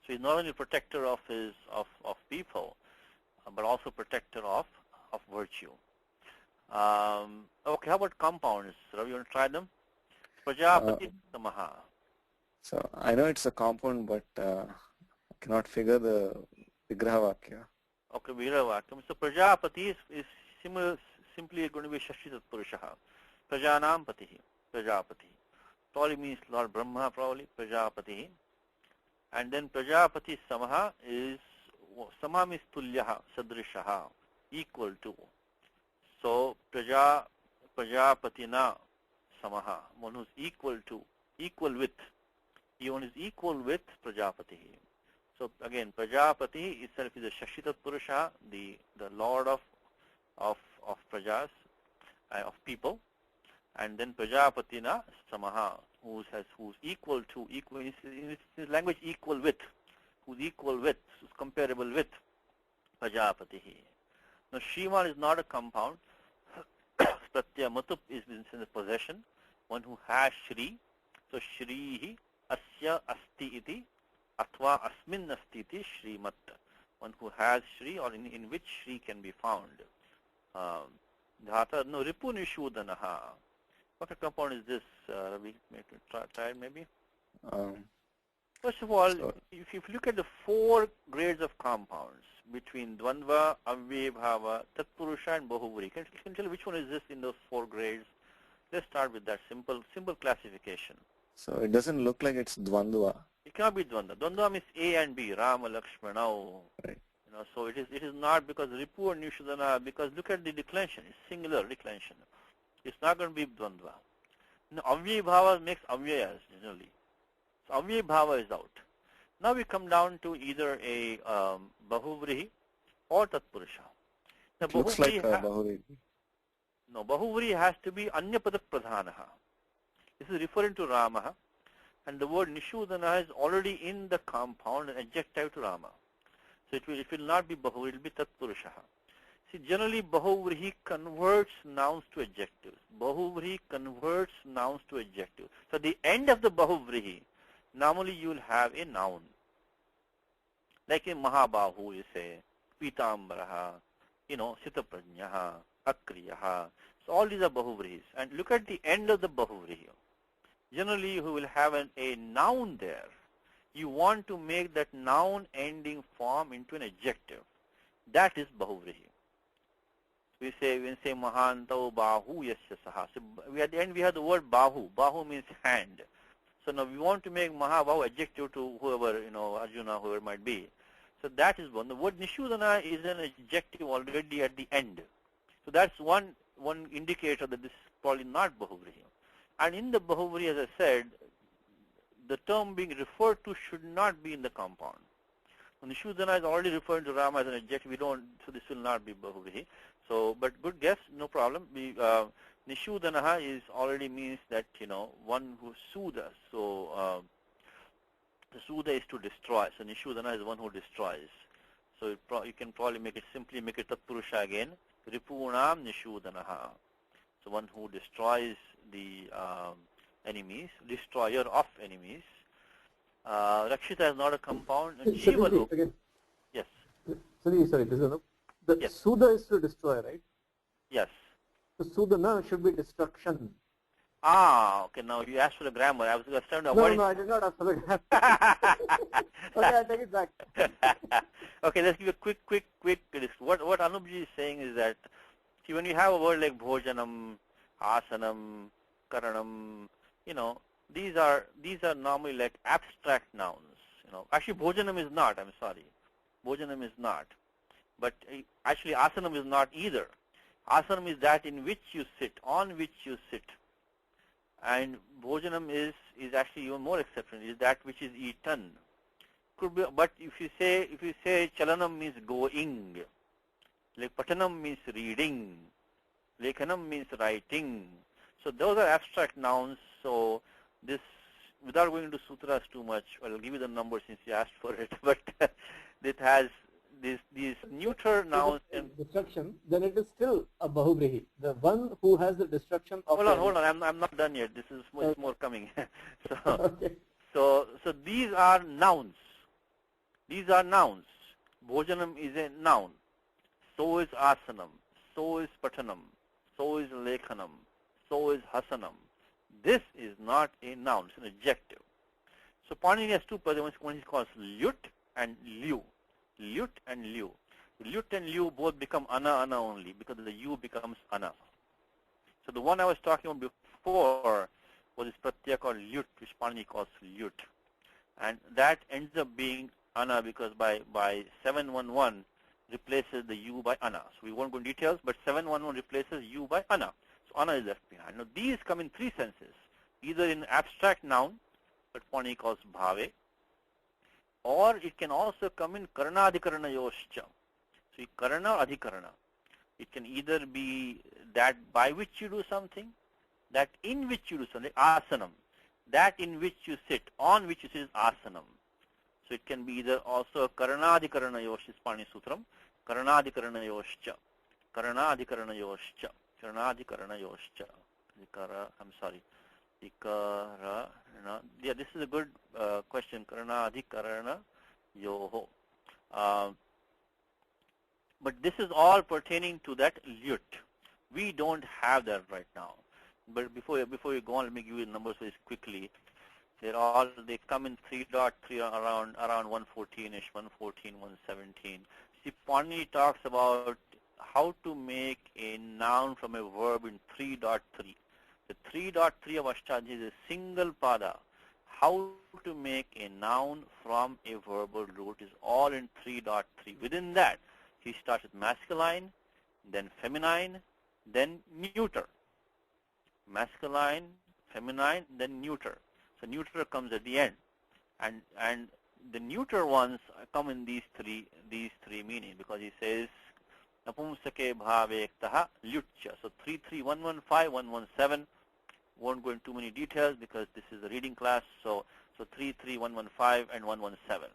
So he's not only protector of people, but also protector of virtue. Okay, how about compounds? Ravi, you want to try them? Prajapati Samaha. So I know it's a compound, but I cannot figure the Vigraha Vakya. Okay, Vigraha Vakyam. So Prajapati is simply going to be Shashi Tatpurushaha. Prajanam Patihi. Prajapati. Probably means Lord Brahma, probably, Prajapati. And then Prajapati Samaha is, Samaha means Tulyaha, Sadrishaha, equal to. So Prajapatina Samaha, one who is equal to, equal with. He one is equal with Prajapati. So again, Prajapati itself is a Shashitat Purusha, the Lord of Prajas, of people. and then Prajapatina Samaha, who's equal to, in his language equal with, who's comparable with Prajapatihi. Now Shriman is not a compound. Pratyaya Matup is in the possession, one who has Shri. So Shrihi Asya Asti iti Athva Asmin Asti iti Shrimat. One who has Shri, or in which Shri can be found. Dhata, no, Ripu Nishodhanaha. What a compound is this, Ravi? Try it maybe. First of all, if you look at the 4 grades of compounds between Dvandva, Avyebhava, Tatpurusha and Bahuvri, can you tell which one is this in those 4 grades? Let's start with that simple classification. So it doesn't look like it's Dvandva. It cannot be Dvandva. Dvandva means A and B, Rama, Lakshmana. Right. So it is not because Ripu and Nishodhana, because look at the declension, it's singular declension. It's not going to be Dvandva. Now, Avyebhava makes Avyayas generally. So Avyebhava is out. Now we come down to either a Bahuvrihi or Tatpurusha. Now, It looks like Bahuri. No, Bahuvri has to be Anyapada Pradhanaha. This is referring to Rama, and the word Nishodhana is already in the compound, an adjective to Rama. So it will not be Bahuvri, it will be Tatpurusha. See, generally Bahuvrihi converts nouns to adjectives. Bahuvrihi converts nouns to adjectives. So at the end of the Bahuvrihi, normally you will have a noun. Like in Mahabahu, you say, Pitambaraha, Sitaprajnaha, Akriyaha. So all these are Bahuvrihis. And look at the end of the Bahuvrihi. Generally you will have a noun there. You want to make that noun ending form into an adjective. That is Bahuvrihi. We say Mahantau Bahu Yasya Saha. So at the end we have the word Bahu. Bahu means hand. So now we want to make Mahabahu adjective to whoever, Arjuna, whoever might be. So that is one. The word Nishodhana is an adjective already at the end. So that's one indicator that this is probably not Bahuvrihi. And in the Bahuvrihi, as I said, the term being referred to should not be in the compound. Nishodhana is already referring to Rama as an adjective. So this will not be Bahuvrihi. So, but good guess, no problem. Nishodhanaha is already means that, one who Sudha. So, the Sudha is to destroy. So, Nishodhana is one who destroys. So, you can probably simply make it Tatpurusha again. Ripunam Nishodhanaha. So, one who destroys the enemies, destroyer of enemies. Rakshita is not a compound. Jivalu. Again. Yes. Sorry, this is the Yes. Sudha is to destroy, right? Yes. So Sudana should be destruction. Okay. Now you asked for the grammar. I was trying to avoid. No, I did not ask for the grammar. Okay, I take it back. Okay, let's give a quick. What Anubji is saying is that, see, when you have a word like bhojanam, asanam, karanam, these are normally like abstract nouns. Actually, bhojanam is not. I'm sorry, bhojanam is not. But actually, asanam is not either. Asanam is that in which you sit, on which you sit. And bhojanam is actually even more exceptional, is that which is eaten. Could be, but if you say chalanam means going, like patanam means reading, lekhanam means writing. So those are abstract nouns. So this, without going into sutras too much, I'll give you the number since you asked for it. But it has these neuter nouns and destruction, then it is still a Bahuvrihi. The one who has the destruction of. Hold on. I'm not done yet. This is more coming. Okay. So these are nouns. These are nouns. Bhojanam is a noun. So is asanam. So is patanam. So is lekhanam. So is hasanam. This is not a noun. It's an adjective. So Panini has two padas. One is called lyut and liu. Lyut and liu. Lyut and liu both become ana only because the u becomes ana. So the one I was talking about before was this pratyaya called lyut, which Panini calls lyut. And that ends up being ana because by 711 replaces the u by ana. So we won't go into details, but 711 replaces u by ana. So ana is left behind. Now these come in three senses, either in abstract noun, that Panini calls bhave, or it can also come in karanadhikarana yoscha. So karana or adhikarana. It can either be that by which you do something, that in which you do something, asanam, that in which you sit, on which you sit is asanam. So it can be either also karanadikaranayosha is Pani Sutram, karanadikaranayoscha, karanadikaranayoscha, karanadikaranayoscha, I'm sorry, yeah, this is a good question, karanadikaranayyoho. But this is all pertaining to that lyut. We don't have that right now. But before you go on, let me give you the numbers very quickly. They come in 3.3 around 114ish, 114, 117. See, Pani talks about how to make a noun from a verb in 3.3. The 3.3 of Ashtadhyayi is a single pada. How to make a noun from a verbal root is all in 3.3. Within that, he starts with masculine, then feminine, then neuter. Masculine, feminine, then neuter. So neuter comes at the end, and the neuter ones come in these three meanings, because he says napumsake bhavektaha lyutcha. So 33115, 117. Won't go into too many details because this is a reading class. So 33115 and 117.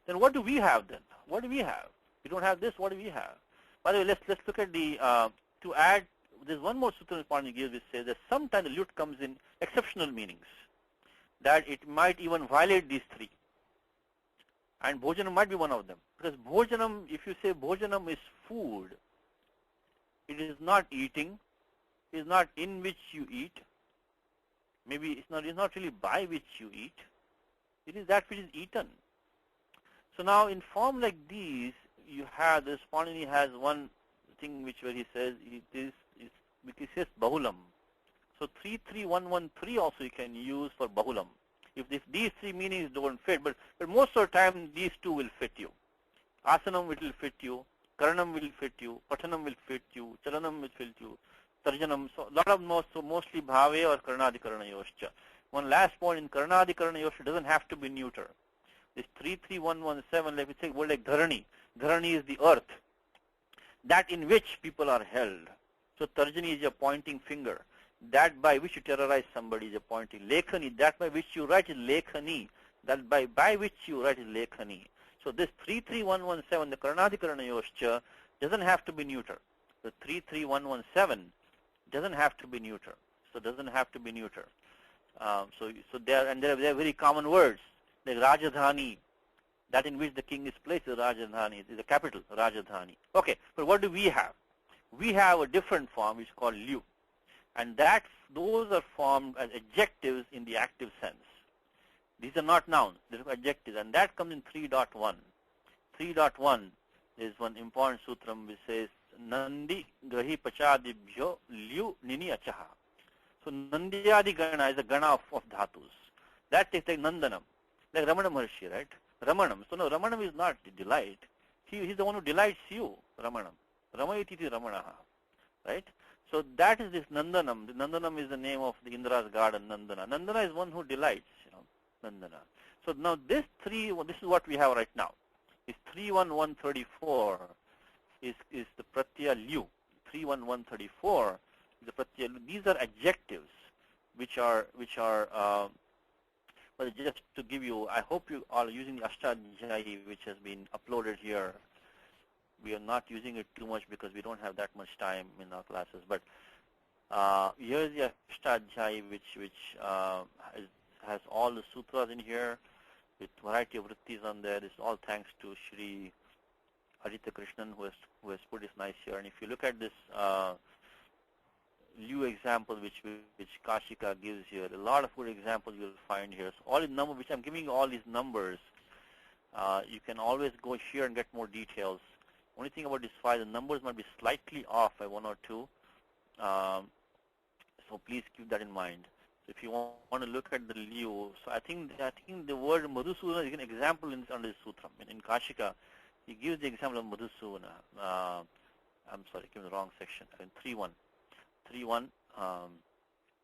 Then what do we have then? What do we have? We don't have this. What do we have? By the way, let's look at the to add. There's one more sutra Pani gives which says that sometimes the lyut comes in exceptional meanings, that it might even violate these three. And bhojanam might be one of them. Because bhojanam, if you say bhojanam is food, it is not eating, it is not in which you eat. Maybe it's not really by which you eat. It is that which is eaten. So now in form like these, you have this, Panini has one thing where he says because he says bahulam. So 33113 also you can use for bahulam. If these three meanings don't fit, but most of the time these two will fit you. Asanam will fit you, karanam will fit you, pathanam will fit you, chalanam will fit you, tarjanam. So a lot of mostly bhave or karanadikaranayoscha. One last point, in karanadikaranayoscha doesn't have to be neuter. This 33117, like we say, word like dharani. Dharani is the earth, that in which people are held. So tarjani is your pointing finger. That by which you terrorize somebody is a pointing. Lekhani, that by which you write is lekhani. That by which you write is lekhani. So this 33117, the karanadikaranayoscha, doesn't have to be neuter. The 33117 doesn't have to be neuter. So doesn't have to be neuter. So they're very common words. Like Rajadhani, that in which the king is placed is Rajadhani, is the capital, Rajadhani. Okay, but what do we have? We have a different form which is called liu. And those are formed as adjectives in the active sense. These are not nouns, these are adjectives, and that comes in 3.1. 3.1 is one important sutram which says Nandi Grahi Pachadibhyo Liu Nini Achaha. So Nandyadi Gana is a Gana of dhatus. That takes like Nandanam, like Ramana Maharshi, right? Ramanam. So no, Ramanam is not delight. He's the one who delights you, Ramanam. Ramayatiti Ramanaha, right? So that is this Nandanam. The Nandanam is the name of the Indra's garden, Nandana. Nandana is one who delights, Nandana. So now this is what we have right now. This 31134 is the pratyaya liu. 31134 is the pratyaya liu. These are adjectives which are well, just to give you, I hope you are using the Ashtadhyayi which has been uploaded here. We are not using it too much because we don't have that much time in our classes. But here's the Ashtadhyayi which has all the sutras in here with variety of vrittis on there. This is all thanks to Shri Aditya Krishnan who has put this nice here. And if you look at this Liu example which Kashika gives here, a lot of good examples you'll find here. So all the numbers, which I'm giving you all these numbers, you can always go here and get more details. Only thing about this file, the numbers might be slightly off by 1 or 2. So please keep that in mind. So if you want to look at the Liu, so I think the word Madhusudana is an example under this sutra. In Kashika, he gives the example of Madhusudana. I'm sorry, I came in the wrong section. In 3.1. 3.1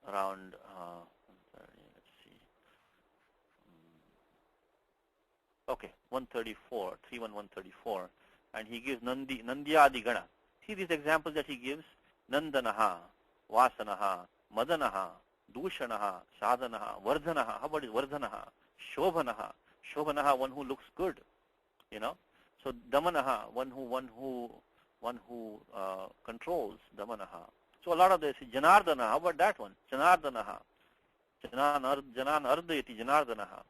around, let's see. Okay, 134, 3.1, 134. And he gives Nandyadi Gana. See these examples that he gives? Nandanaha, Vasanaha, Madanaha, Dushanaha, Sadhanaha, Vardhanaha. How about is Vardhanaha? Shobhanaha. Shobhanaha, one who looks good, you know. So Damanaha, one who controls, Damanaha. So a lot of this, Janardana, how about that one? Janardanaha. Janan Ardayati Janardanaha.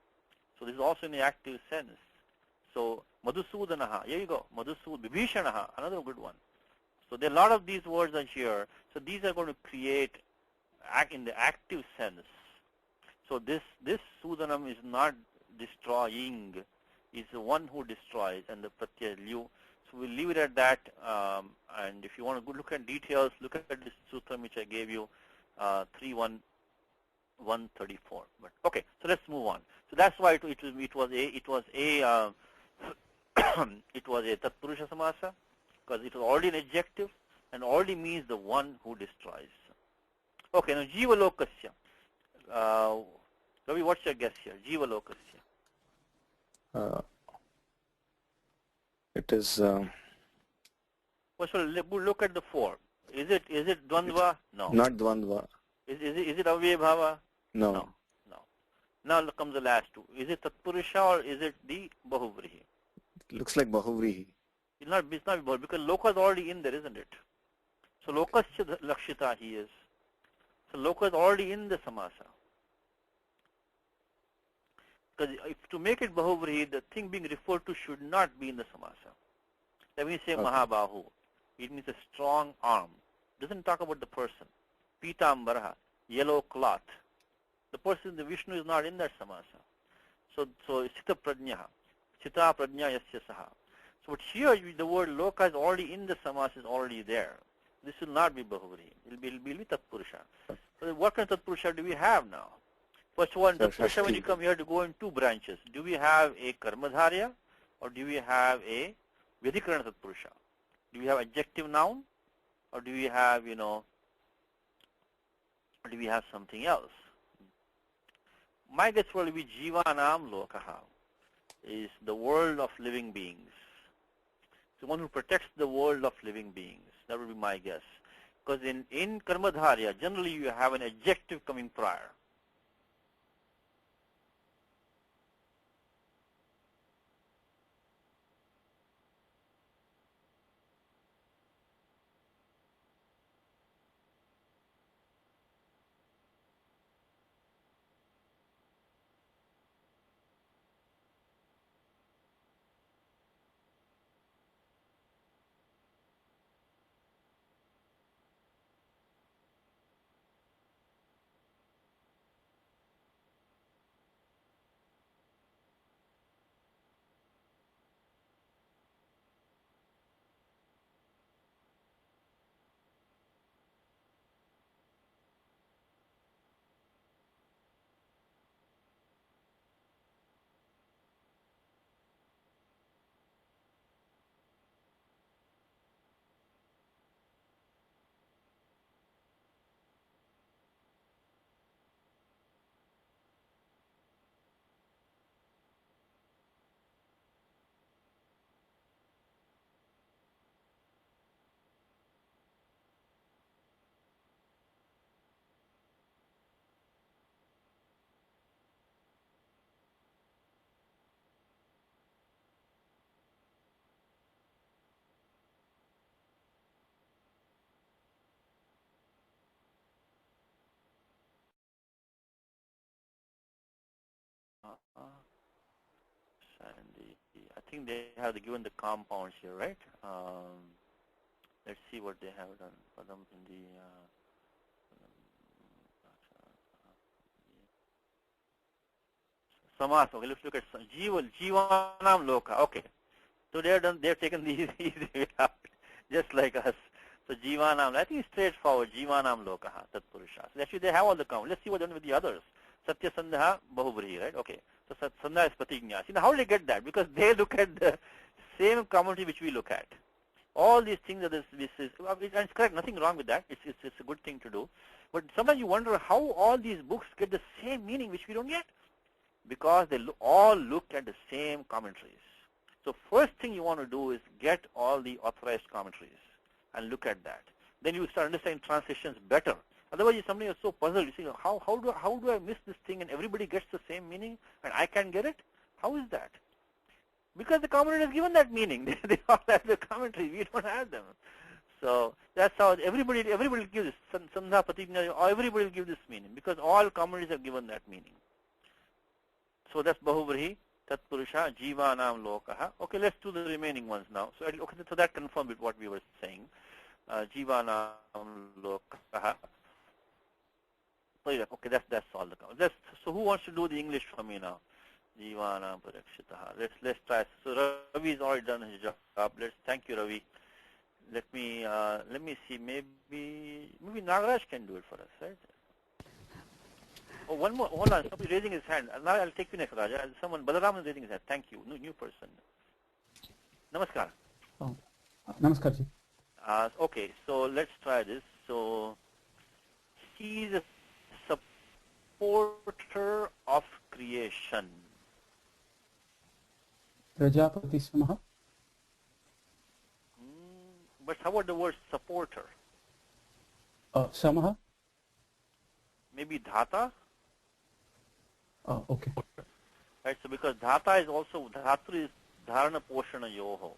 So this is also in the active sense. So Madhusudanaha, here you go. Vibhishanaha, another good one. So there are a lot of these words are here. So these are going to create in the active sense. So this Sudanam is not destroying, is the one who destroys, and the pratyaya liu. So we'll leave it at that. And if you want to go look at details, look at this sutram which I gave you, 3.1.134. But okay, so let's move on. So that's why it was a tatpurusha samasa, because it was already an adjective and already means the one who destroys. Okay, now jiva lokasya. Ravi, what's your guess here? Jiva lokasya. It is. First of all, look at the four. Is it dvandva? No. Not dvandva. Is it avyabhava? No. No. Now comes the last two. Is it tatpurusha or is it the bahuvrihi? It looks like bahuvrihi. It's not bahuvrihi because loka is already in there, isn't it? So lokasya lakshita he is. So loka is already in the samasa. Because if to make it bahuvrihi, the thing being referred to should not be in the samasa. Let me say mahabahu. It means a strong arm. It doesn't talk about the person. Pitambaraha, yellow cloth. The person, the Vishnu, is not in that samasa. So sita prajnaha, sita prajna yasya saha. So but here the word loka is already in the samasa, is already there. This will not be bahuvrihi. It will be tatpurusha. So what kind of tatpurusha do we have now? First one, tatpurusha, when you come here to go in two branches. Do we have a karmadharya or do we have a vyadhikarana tatpurusha? Do we have adjective noun or do we have, or do we have something else? My guess will be jivanam lokaha, is the world of living beings. So one who protects the world of living beings. That would be my guess. Because in karmadharya, generally you have an adjective coming prior. Sandy, I think they have given the compounds here, right? Let's see what they have done for them in the samas. Okay, let's look at jivanam loka. Okay, so they've taken these easy way out, just like us. So jivanam, I think it's straightforward. Jivanam lokaha tatpurusha. So actually they have all the compounds. Let's see what they're doing with the others. Satya Sandha Bahubri, right? Okay. So Sandha is Pratigna. See, now how do they get that? Because they look at the same commentary which we look at. All these things that this is, and it's correct, nothing wrong with that. It's a good thing to do. But sometimes you wonder how all these books get the same meaning which we don't get. Because they all look at the same commentaries. So first thing you want to do is get all the authorized commentaries and look at that. Then you start understanding translations better. Otherwise, somebody is so puzzled. You see, how do I miss this thing and everybody gets the same meaning and I can't get it? How is that? Because the commentator has given that meaning. They all have the commentary. We don't have them. So that's how everybody gives this. Sandha Patigna, everybody will give this meaning because all commentaries have given that meaning. So that's Bahuvrihi, Tatpurusha, Jivanam Lokaha. Okay, let's do the remaining ones now. So that confirmed with what we were saying. Jivanam Lokaha. Okay, that's all the comments. So who wants to do the English for me now? Jivanam Parakshitaha. Let's try. So Ravi's already done his job. Thank you, Ravi. Let me see. Maybe Nagaraj can do it for us, right? Oh, one more. Hold on. Somebody raising his hand. Now I'll take you next, Raja. Someone, Balaram is raising his hand. Thank you. New person. Namaskar. Oh, namaskar ji. Okay, so let's try this. So he is a supporter of creation. Prajapati Samaha. But how about the word supporter? Samaha. Maybe dhata? Okay. Right, so because dhata is also, dhatu is dharana poshana yoho.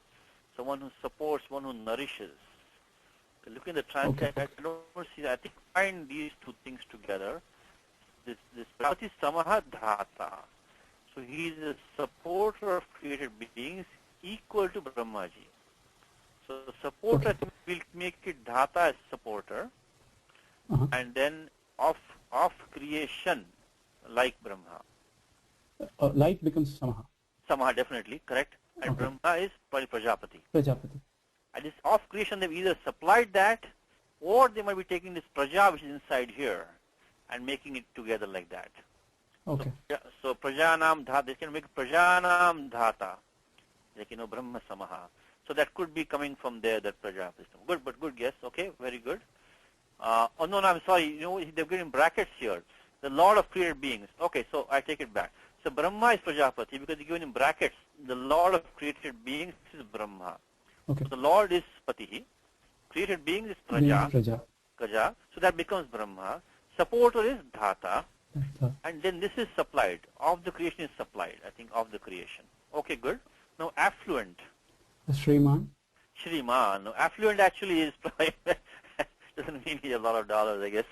Someone who supports, one who nourishes. Look in the translation, I don't see, I think find these two things together. This Prajapati Samaha dhata. So he is a supporter of created beings equal to Brahmaji. So supporter will make it dhata as supporter, and then of creation like Brahma. Light becomes Samaha. Samaha, definitely, correct. And Brahma is Prajapati. Prajapati. And this of creation, they've either supplied that, or they might be taking this Praja, which is inside here, and making it together like that. Okay. So Prajanam Dhata, they can make Prajanam Dhata, like, Brahma Samaha. So that could be coming from there, that Prajapati. Good, but good guess. Okay, very good. Oh, no, I'm sorry. They've given brackets here. The Lord of created beings. Okay, so I take it back. So Brahma is Prajapati because they're given in brackets. The Lord of created beings is Brahma. Okay. So the Lord is Patihi. Created beings is Praja. Praja. So that becomes Brahma. Supporter is Dhata. And then this is supplied. Of the creation is supplied, I think, of the creation. Okay, good. Now affluent. Shriman. Shriman. No, affluent actually is doesn't mean he has a lot of dollars, I guess.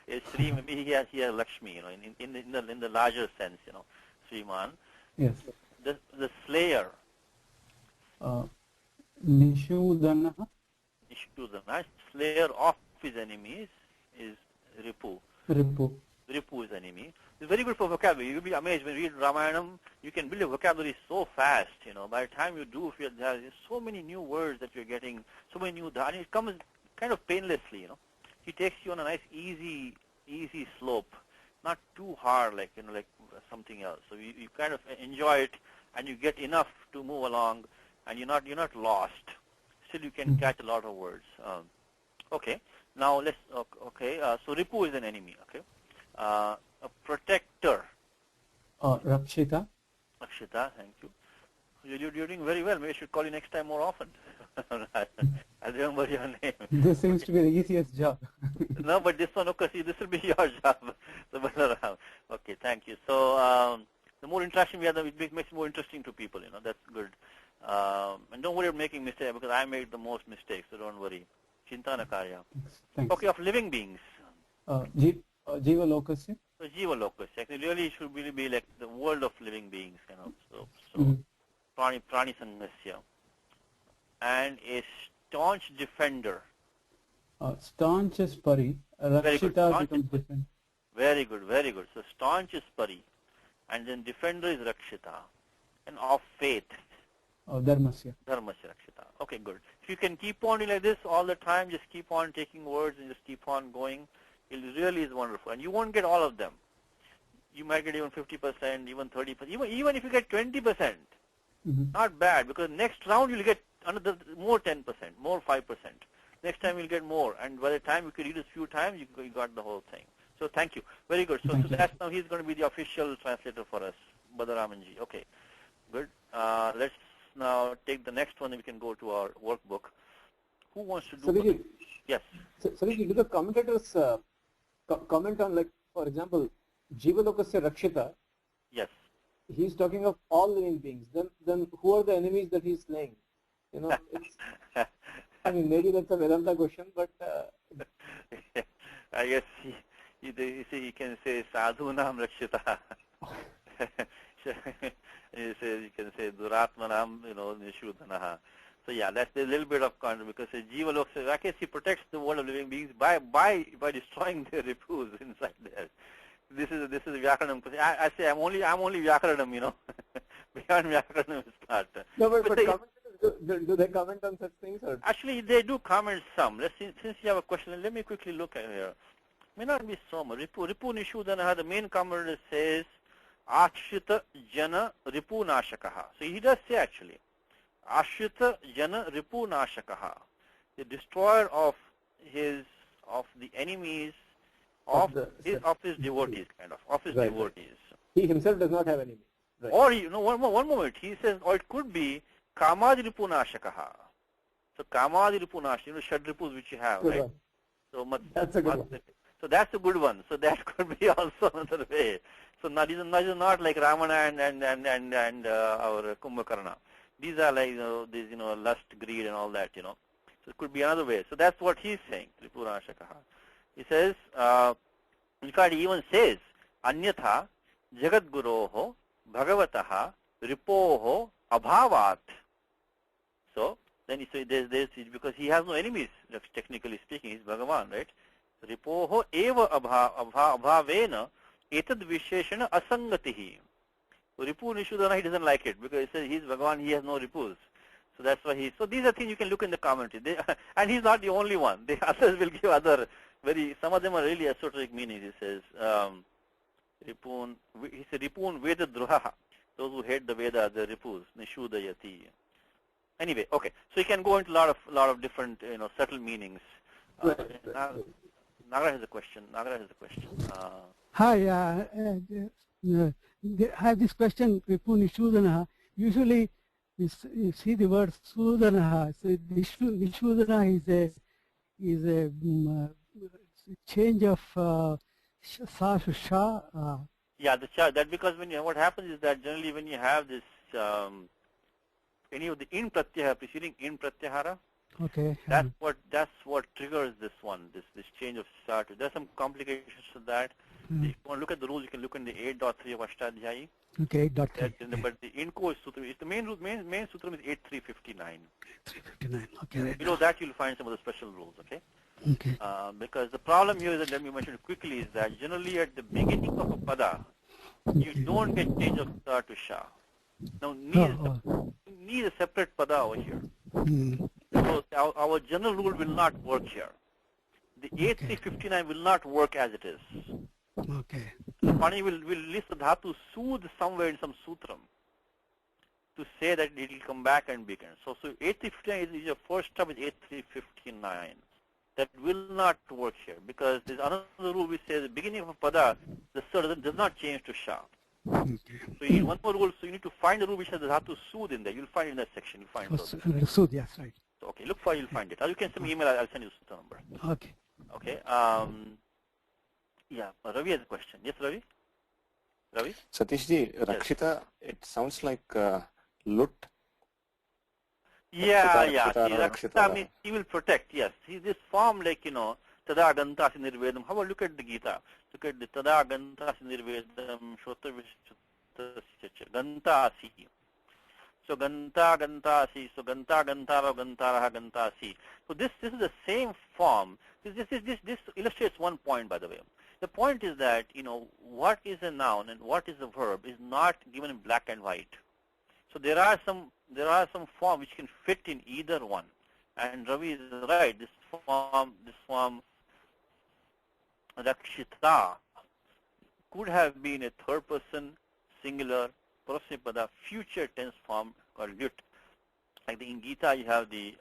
It's Shri, maybe he has Lakshmi, in the larger sense, Shriman. Yes. The slayer. Nishudana. Slayer of his enemies is Ripu. Ripu is enemy. It's very good for vocabulary. You'll be amazed when you read Ramayanam. You can build a vocabulary so fast. By the time you do, there's so many new words that you're getting, so many new dhani. It comes kind of painlessly. He takes you on a nice, easy slope, not too hard like something else. So you kind of enjoy it, and you get enough to move along, and you're not lost. Still, you can catch a lot of words. Okay. Now let's. Okay. So Ripu is an enemy. Okay. A protector. Rakshita. Rakshita, thank you. You're doing very well. Maybe I should call you next time more often. I'll remember your name. This seems to be the easiest job. No, but this one, okay, see, this will be your job. So, okay, thank you. So the more interaction we have, it makes it more interesting to people. That's good. And don't worry about making mistakes because I made the most mistakes. So don't worry. Chintana karya. Thanks. Okay, of living beings. Jiva Lokasya. So Jiva Lokasya. Actually, really, it should really be like the world of living beings, So Prani Sangasya. And a staunch defender. Staunch is Pari. Rakshita becomes defender. Very good, very good. So staunch is Pari. And then defender is Rakshita. And of faith. Dharmasya. Dharmasya Rakshita. Okay, good. If you can keep on doing like this all the time, just keep on taking words and just keep on going. It really is wonderful. And you won't get all of them. You might get even 50%, even 30%. Even if you get 20%, not bad, because next round you'll get another more 10%, more 5%. Next time you'll get more. And by the time you can read it a few times, you got the whole thing. So thank you. Very good. So that's now he's going to be the official translator for us, Badaramanji. Okay, good. Let's now take the next one and we can go to our workbook. Who wants to do? Sadhiji, yes. Sadhiji, do the commentators comment on, like, for example, Jivalokasya Rakshita. Yes. He's talking of all living beings. Then who are the enemies that he's slaying? You know, it's, I mean, maybe that's a Vedanta question, but I guess you can say sadhunam rakshita. You can say duratmanam, nishudhanaha. So yeah, that's a little bit of content, because Jiva Lokasya, I guess he protects the world of living beings by destroying their repose inside there. This is Vyakaranam. I say I'm only Vyakaranam, Beyond Vyakaranam is not. No, but do they comment on such things? Or? Actually, they do comment some. Since you have a question, let me quickly look at here. May not be so much. Ripu Nishudanaha, the main commentator says, Ashrita Jana Ripu Nashakaha. So he does say actually, Ashrita Jana Ripu Nashakaha, the destroyer of the enemies of his devotees, of his right, devotees. Right. He himself does not have enemies. Right. Or one moment, he says, or it could be Kamadi Ripu Nashakaha. So Kamadi Ripu Nashakaha, Shad Ripus which you have, good right? One. So that's a good one. So that's a good one. So that could be also another way. So these are not like Ramana and our Kumbhakarna. These are like lust, greed, and all that. So it could be another way. So that's what he's saying. Tripurashakaha. He says, in fact, he even says, Anyatha Jagadguroho Bhagavataha Ripoho Abhavat. So then he says there's because he has no enemies. Technically speaking, he's Bhagavan, right? Ripoho eva abhavena etad visheshana asangatihi. Ripu Nishudana, he doesn't like it because he says he's Bhagavan, he has no ripus. So that's why so these are things you can look in the commentary. And he's not the only one. The others will give other some of them are really esoteric meanings. He says, Ripun Veda Druha, those who hate the Veda, the Ripus, Nishudayati. Anyway, okay. So you can go into a lot of different, subtle meanings. Nagra has a question. Hi, I have this question, Ripun Nishudana. Usually you see the word Sudana. So Nishudana is a change of Sa to Sha. Yeah, that because what happens is that generally when you have this any of the in pratyahara preceding in pratyahara, okay, that's what triggers this this change of Sa to. There's some complications to that. If you want to look at the rules, you can look in the 8.3 of Ashtadhyayi. Okay, 8.3. But the Inko Sutra is the main Sutra is 8.359. 8.359. Okay. Below that you'll find some of the special rules. Okay. Okay. Because the problem here is that, let me mention it quickly, is that generally at the beginning of a pada, you don't get change of Sa to Sha. Now need a separate pada over here. So our general rule will not work here. The 8.359 will not work as it is. Okay. Pani will list the dhatu soothe somewhere in some sutram to say that it will come back and begin. So 8.359 is your first step with 8.359. That will not work here because there's another rule which says the beginning of a pada, the sa does not change to Sha. Okay. So you need one more rule, so you need to find a rule which has the dhatu soothe in there. You'll find it in that section. You'll find those. Soothe, yes, right. So, okay, look for it, you'll find it. Or you can send me email, I'll send you the number. Okay. Okay. Yeah, Ravi has a question. Yes, Ravi? Satishji, Rakshita, it sounds like Lut. Yeah. See, Rakshita means he will protect, yes. See, this form like, Tada Gantasi Nirvedam. How about look at the Gita? Look at the Tada Gantasi Nirvedam, Shota Gantasi. So Ganta Gantasi, so Ganta Gantara Gantaraha Gantasi. So this is the same form. This illustrates one point, by the way. The point is that, what is a noun and what is a verb is not given in black and white. So there are some forms which can fit in either one. And Ravi is right. This form Rakshita could have been a third person singular Prasnipada future tense form called Lut. Like in Gita you have the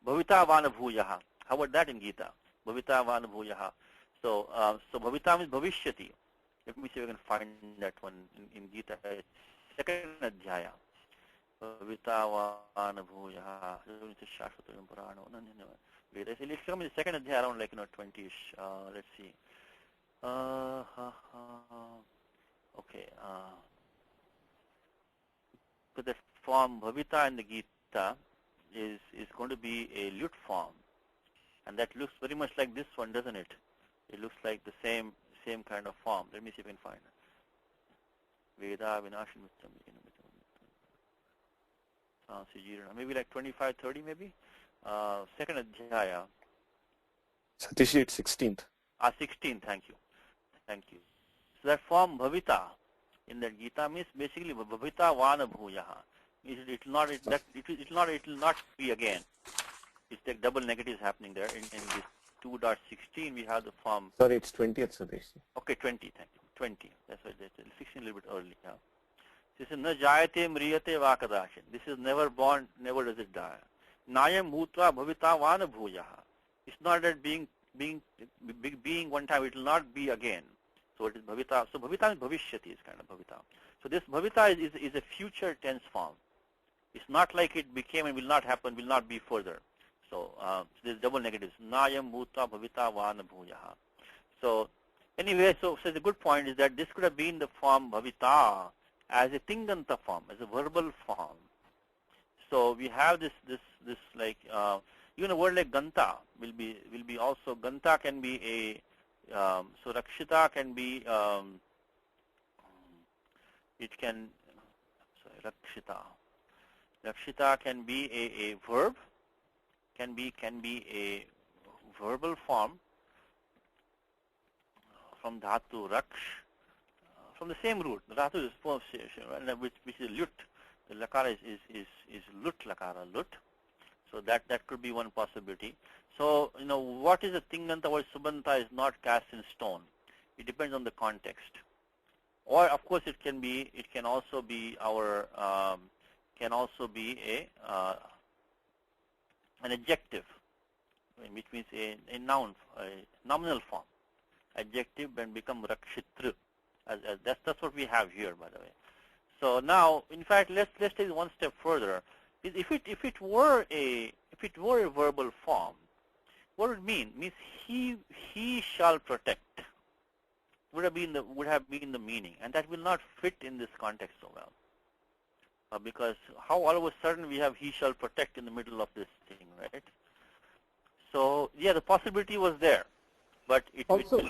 Bhavita Vana Bhuyaha. How about that in Gita? Bhavita Vana Bhuyaha. So Bhavita means Bhavishyati. Let me see if I can find that one in Gita. Second Adhyaya. Bhavita Vana Bhuyaha. Let's come in the second Adhyaya around like 20ish. Let's see. Okay. So the form bhavita in the Gita is going to be a lut form, and that looks very much like this one, doesn't it? It looks like the same kind of form. Let me see if I can find it. Veda vinashin maybe like 25, 30 maybe. Second adhyaya. Satish, it's 16th. 16. Thank you. So that form bhavita in the Gita means basically bhavita vana bhuyaha. It will not be again. It's like double negatives happening there. In this 2.16 we have the form. Sorry, it's 20th, Satish. Okay, 20. Thank you. 20. That's why 16 a little bit early. Yeah. This is na jayate mriyate vakadashin. This is never born, never does it die. Nayam bhutva bhavita vana bhuyaha. It's not that being one time, it will not be again. So it is bhavita. So bhavita is bhavishyati is kind of bhavita. So this bhavita is a future tense form. It's not like it became and will not happen, will not be further. So there's double negatives. Nayam bhutva bhavita vana bhuyaha. So anyway, so the good point is that this could have been the form bhavita as a tinganta form, as a verbal form. So we have this like even a word like ganta will be also ganta can be a so rakshita can be rakshita can be a verb, can be a verbal form from dhatu raksh, from the same root. The dhatu is which is lut. The lakara is lut lakara lut. So that could be one possibility. So what is a tinganta or subanta is not cast in stone. It depends on the context. Or of course it can also be our an adjective, which means a noun, a nominal form. Adjective and become rakshitra. That's what we have here, by the way. So now, in fact, let's take one step further. If it were a verbal form, what would it mean? It means he shall protect. Would have been the meaning, and that will not fit in this context so well. Because how all of a sudden we have he shall protect in the middle of this thing, right? So yeah, the possibility was there, but it also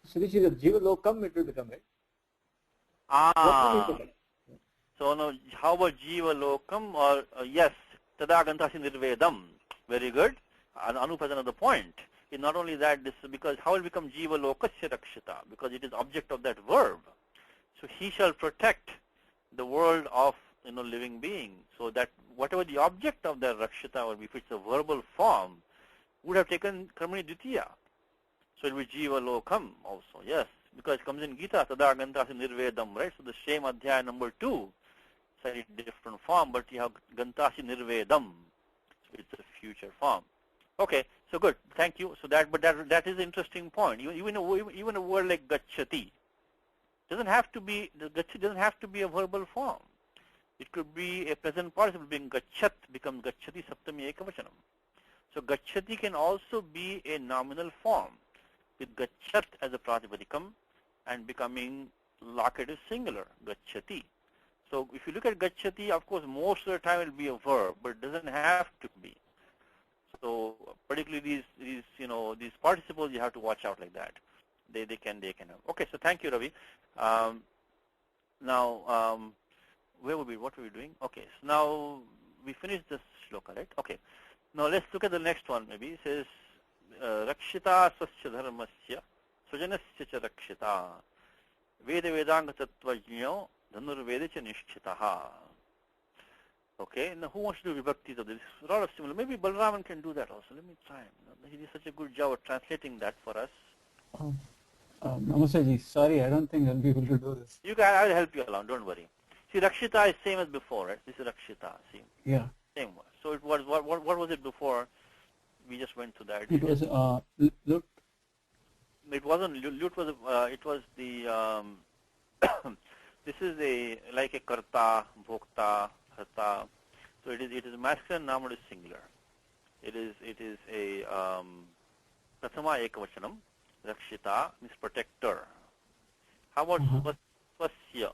Srishi, the jiva lokam it will become, right? So no, how about jiva lokam or yes, tadagantasi nirvedam. Very good. Anup has another point. It's not only that, this because how will it become jiva lokasya rakshita? Because it is object of that verb. So he shall protect the world of living being. So that whatever the object of the rakshita would be, if it's a verbal form, would have taken karmani dvitiya. So it will be jiva lokam also, yes, because it comes in Gita, tada gantasi nirvedam, right? So the same adhyaya number 2, slightly different form, but you have gantasi nirvedam. So it's a future form. Okay, so good, thank you. So that is an interesting point. Even a word like gacchati doesn't have to be a verbal form. It could be a present participle being gacchat becomes gacchati saptami ekavachanam. So gacchati can also be a nominal form with gacchat as a pratipadikam and becoming locative singular, gacchati. So if you look at gacchati, of course, most of the time it will be a verb, but it doesn't have to be. So particularly these participles, you have to watch out like that. They can have. Okay, so thank you, Ravi. Now, what were we doing? Okay, so now we finished this shloka, right? Okay. Now let's look at the next one. Maybe it says rakshita swasya dharmasya sujanasya cha rakshita veda vedanga tattvajño dhanurveda cha nishtitaha. Okay, now who wants to do vibhaktis of this? A lot of similar. Maybe Balraman can do that also. Let me try him. He did such a good job of translating that for us. Namaste ji, sorry, I don't think I'll be able to do this. I'll help you along, don't worry. See, Rakshita is same as before, right? This is Rakshita, see? Yeah. Same one. So it was, what was it before? We just went through that. It was lut. It wasn't lut, it was the, this is like a karta, bhokta, harta. So it is masculine, noun is singular. It is a prathama ekavachanam, Rakshita means protector. How about swasya?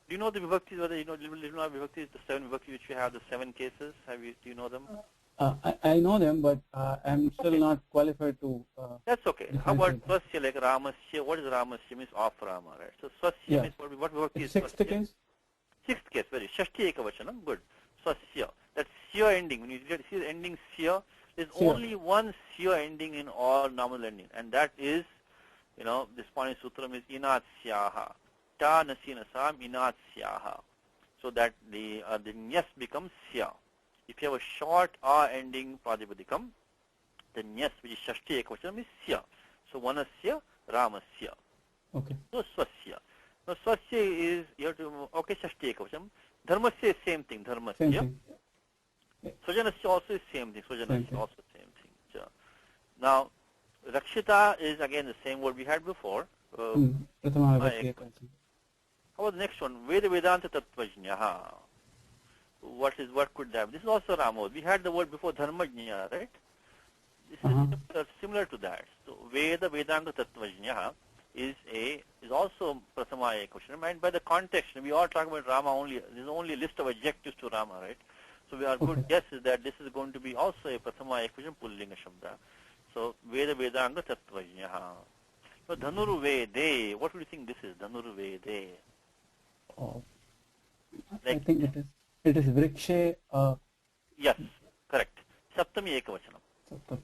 Do you know the vibhaktis? Whether you know vibhaktis, the 7 vibhaktis which we have, the 7 cases? Do you know them? I know them, but I'm still not qualified to. That's okay. How about swasya, like Ramasya? What is Ramasya? Means of Rama, right? So swasya means what vibhakti is? 6th case? 6th case, very. Shashti ekavachanam, good. Swasya. That sya ending. When you see the ending sya, there's only one sya ending in all nominal ending, and that is, this Pani Sutram is inatsyaha. Ta nasinasam inatsyaha. So that the nyas becomes sya. If you have a short a ending pradipadikam, the nyas, which is shashti ekavachanam, is sya. So vanasya, ramasya. Okay. So swasya. Now swasya is, you have to, okay, shashti ekavachanam. Dharmasya is same thing, dharmasya. Same thing. Swajanasya also is same thing, swajanasya also same thing. So, now, Rakshita is again the same word we had before. How about the next one? Veda Vedanta Tattvajnaha. What could that be? This is also Rama. We had the word before Dharmajna, right? This is similar to that. So Veda Vedanta Tattvajnaha is also Prathama Ekvachanam, and by the context, we are talking about Rama only. There is only a list of adjectives to Rama, right? So our good guess is that this is going to be also a Prathama Ekvachanam Pullinga Shabda. So Veda Vedanga Tattvajnaha. So Dhanuru Vede, what do you think this is? Dhanuru Vede. I think it is Vrikshe. Yes, correct. Saptami Ekavachanam.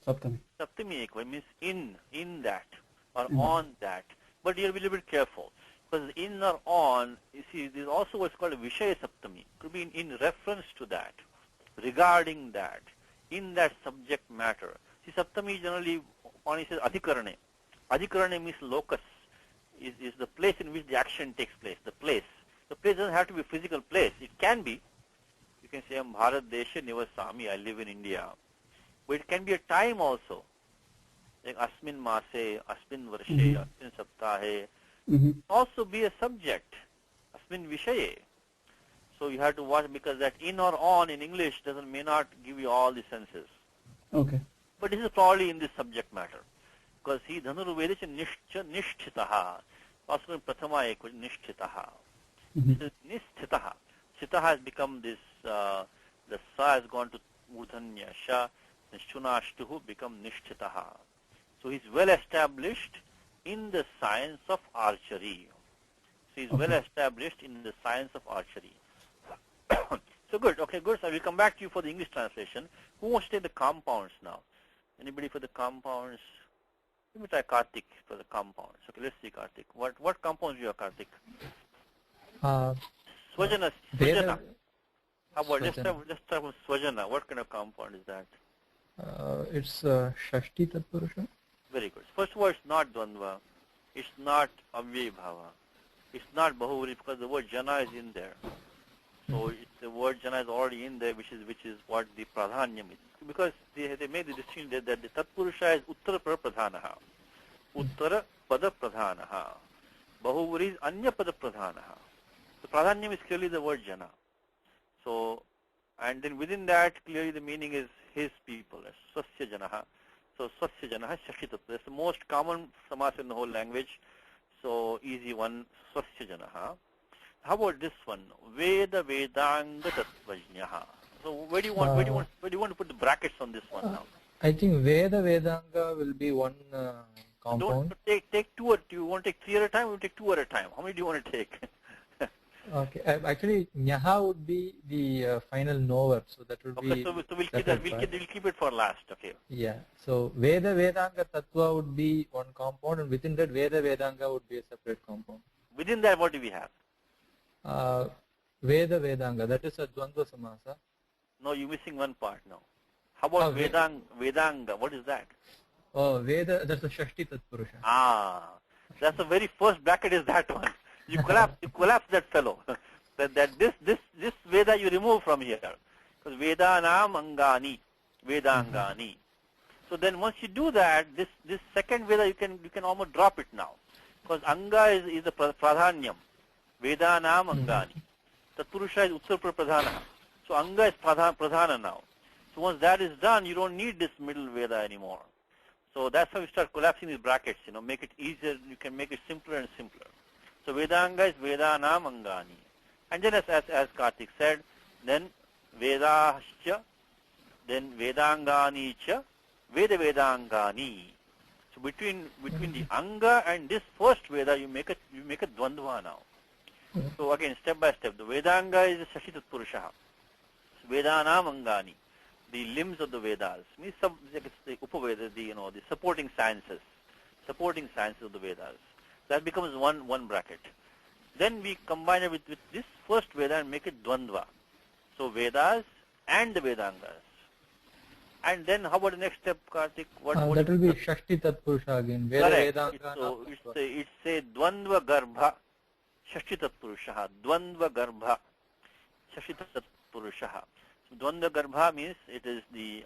Saptami. Saptami Ekavachanam means in that or on that. But you have to be a little bit careful. Because in or on, you see, there is also what's called a Vishaya Saptami. It could be in reference to that, regarding that, in that subject matter. See, Saptami generally, Pani says Adhikarane. Adhikarane means locus, is the place in which the action takes place, the place. The place doesn't have to be a physical place. It can be. You can say, I'm Bharat Deshe Nivasami, I live in India. But it can be a time also. Like Asmin Mase, Asmin Varshe, Asmin Saptahe. Also be a subject, Asmin Vishaye. So you have to watch, because that in or on in English may not give you all the senses. Okay. But this is probably in this subject matter. Because he Dhanuru Vedacha Nishtitaha. Also in Prathama Ekva Nishtitaha. This is Nisthitaha. Sitaha has become this, the Sa has gone to Mudhanya Sha, and Shunashtuhu become Nishtitaha. So he's well established in the science of archery. So he's well established in the science of archery. So good, okay, good. So I will come back to you for the English translation. Who wants to take the compounds now? Anybody for the compounds? Let me try Karthik for the compounds. Okay, let's see Karthik. What compounds do you have, Karthik? Swajana. How about let's start with Swajana. What kind of compound is that? It's Shashti Tatpurusha. Very good. First of all, it's not Dvandva. It's not Avyay Bhava. It's not Bahuvri, because the word Jana is in there. So the word Jana is already in there, which is what the Pradhanyam is. Because they made the distinction that the Tatpurusha is Uttara Pradhanaha. Uttara Pada Pradhanaha. Bahuvri is Anya Pada Pradhanaha. The Pradhanyam is clearly the word Jana. So, and then within that, clearly the meaning is his people, Swasya Janaha. So, Swasya Janaha Shashitattva. That's the most common samas in the whole language. So, easy one, Swasya Janaha. How about this one? Veda Vedanga Tattvajnaha. So, where do you want to put the brackets on this one now? I think Veda Vedanga will be one compound. Don't take two. Do you want to take 3 at a time? We'll take 2 at a time. How many do you want to take? Okay. Actually, Nyaha would be the final knower, so that would be. Okay, so we'll keep that. We'll keep it for last. Okay. Yeah. So Veda Vedanga Tattva would be one compound, and within that Veda Vedanga would be a separate compound. Within that, what do we have? Veda Vedanga. That is a Dvandva Samasa. No, you're missing one part now. How about Vedanga? What is that? Oh, Veda. That's a Shashti Tatpurusha. Ah, that's the very first bracket is that one. You collapse that fellow. that this Veda you remove from here. Because Vedanam Angani, Vedangani. So then once you do that, this second Veda you can almost drop it now. Because Anga is the Pradhanyam. Vedanam Angani. Tatpurusha is Uttara Pradhana. So Anga is Pradhana now. So once that is done, you don't need this middle Veda anymore. So that's how we start collapsing these brackets, make it easier, you can make it simpler and simpler. So Vedanga is Vedanam Angani. And then as Karthik said, then Vedascha, then Vedangani cha, Vedangani. So between the Anga and this first Veda, you make a Dvandva now. So again, step by step, the Vedanga is the Shashi Tatpurusha. Vedanam Angani, the limbs of the Vedas, means the Upaveda, the supporting sciences of the Vedas. That becomes one bracket. Then we combine it with this first Veda and make it Dvandva. So Vedas and the Vedangas. And then how about the next step, Karthik? That will be Shashti Tatpurusha again. Correct. It's a Dvandva Garbha, Shashti Tatpurusha, Dvandva Garbha, Shashti Tatpurusha. So Dvandva Garbha means it is the,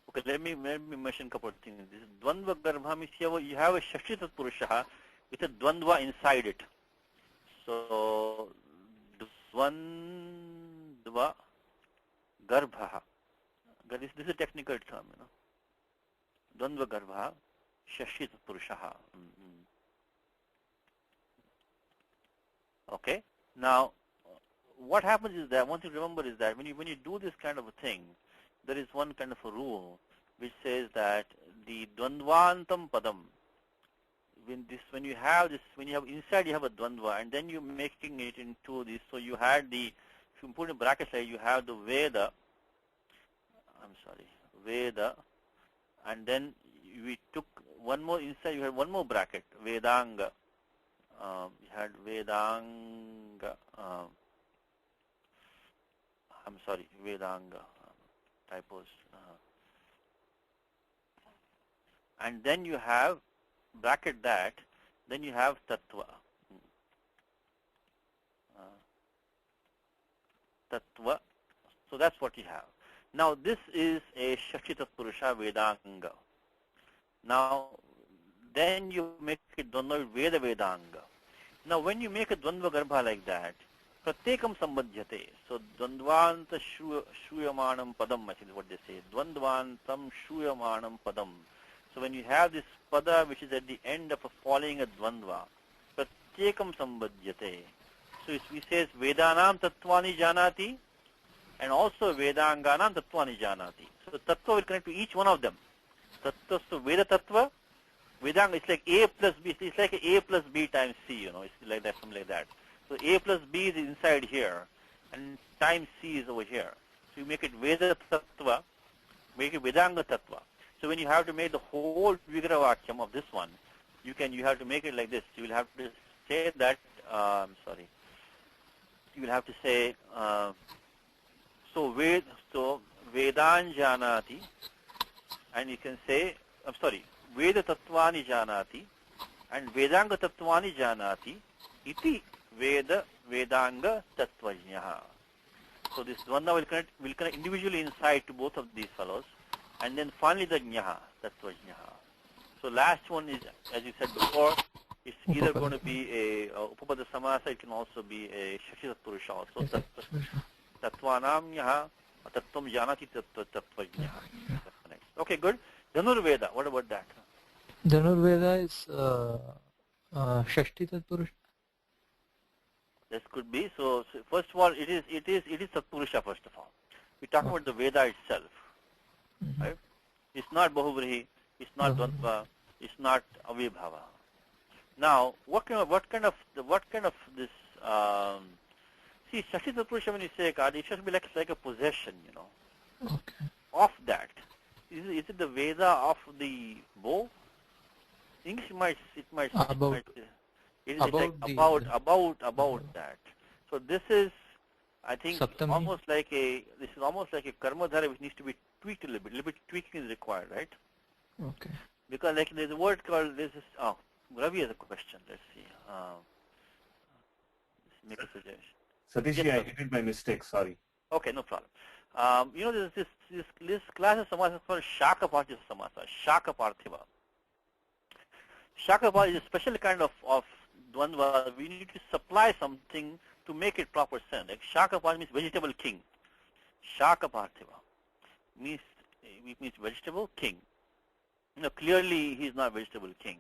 okay, let me mention a couple of things. This Dvandva Garbha means you have a Shashti Tatpurusha with a Dvandva inside it. So Dvandva Garbha. This is a technical term, Dvandva Garbha, Shashti Tatpurusha. Okay. Now, what happens is that one thing to remember is that when you do this kind of a thing, there is one kind of a rule which says that the Dvandvantam Padam, when you have inside you have a Dvandva and then you're making it into this, so you had if you put in brackets here, you have the Veda, Veda, and then we took one more inside, you had one more bracket, Vedanga. You had Vedanga, Vedanga, typos. And then you have, bracket that, then you have Tattva. Tattva, so that's what you have. Now this is a Shashti Tatpurusha Vedanga. Now then you make it Dvandva Veda Vedanga. Now when you make a Dvandva Garbha like that, Pratyekam Sambadhyate. So Dvandvanta Shruyamanam Padam, I think is what they say. Dvandvantam Shruyamanam Padam. So when you have this Pada which is at the end of a following a Dvandva, Pratyekam Sambadhyate. So it says Vedanam Tattvani Janati and also Vedanganam Tattvani Janati. So Tattva will connect to each one of them. Tattva, so Veda Tattva, Vedanga, it's like A plus B, it's like A plus B times C, it's like that, something like that. So A plus B is inside here, and times C is over here. So you make it Veda Tattva, make it Vedanga Tattva. So when you have to make the whole Vigravakyam of this one, you have to make it like this. You will have to say that, you will have to say, so Vedan Janati, and you can say, Veda Tattvani Janati, and Vedanga Tattvani Janati, iti Veda Vedanga Tattvajnaha. So this Dvanda will connect individually inside to both of these fellows, and then finally the Jnaha, Tattvajnaha. So last one is, as you said before, it's either going to be a Upapada Samasa, it can also be a Shashi Tatpurusha also. Tattvanam Nyaha, Tattvam Janati Tattvajnaha. Okay, good. Dhanurveda, what about that? Dhanurveda is Shashti Tatpurusha. This could be. So first of all, it is Tatpurusha first of all. We talk about the Veda itself. Right? It's not Bahuvrihi, it's not Dvandva, it's not Avibhava. Now, what kind of this? See, Shashi Tatpurusha, when you say God, it should be like a possession, Okay. of that. Is it the Veda of the bow? English it might About that. So this is, I think, almost like a karma dhara which needs to be tweaked a little bit tweaking is required, right? Okay. Because like there's a word called Ravi has a question. Let's see. Let's make a suggestion. Satish, I did it by mistake. Sorry. Okay, no problem. There's this class of samasa called Shaka Parthiva Samasa. Shaka Parthiva. Shaka Parthiva is a special kind of Dvandva. We need to supply something to make it proper sense. Like Shaka Parthiva means vegetable king. Shaka Parthiva means vegetable king. clearly he's not vegetable king,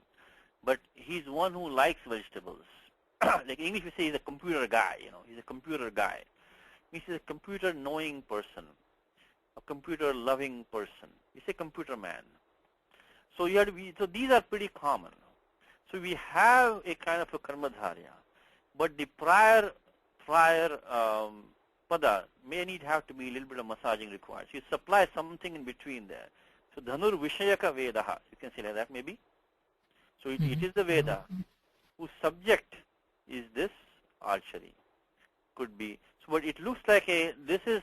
but he's one who likes vegetables. Like in English we say he's a computer guy, he's a computer guy. He's a computer knowing person, a computer loving person. We say computer man. So you have to be, so these are pretty common. So we have a kind of a karmadharya, but the prior pada may need have to be a little bit of massaging required. So you supply something in between there. So dhanur vishayaka vedaha, you can say like that maybe. So it is the Veda whose subject is this archery. Could be. So but it looks like this is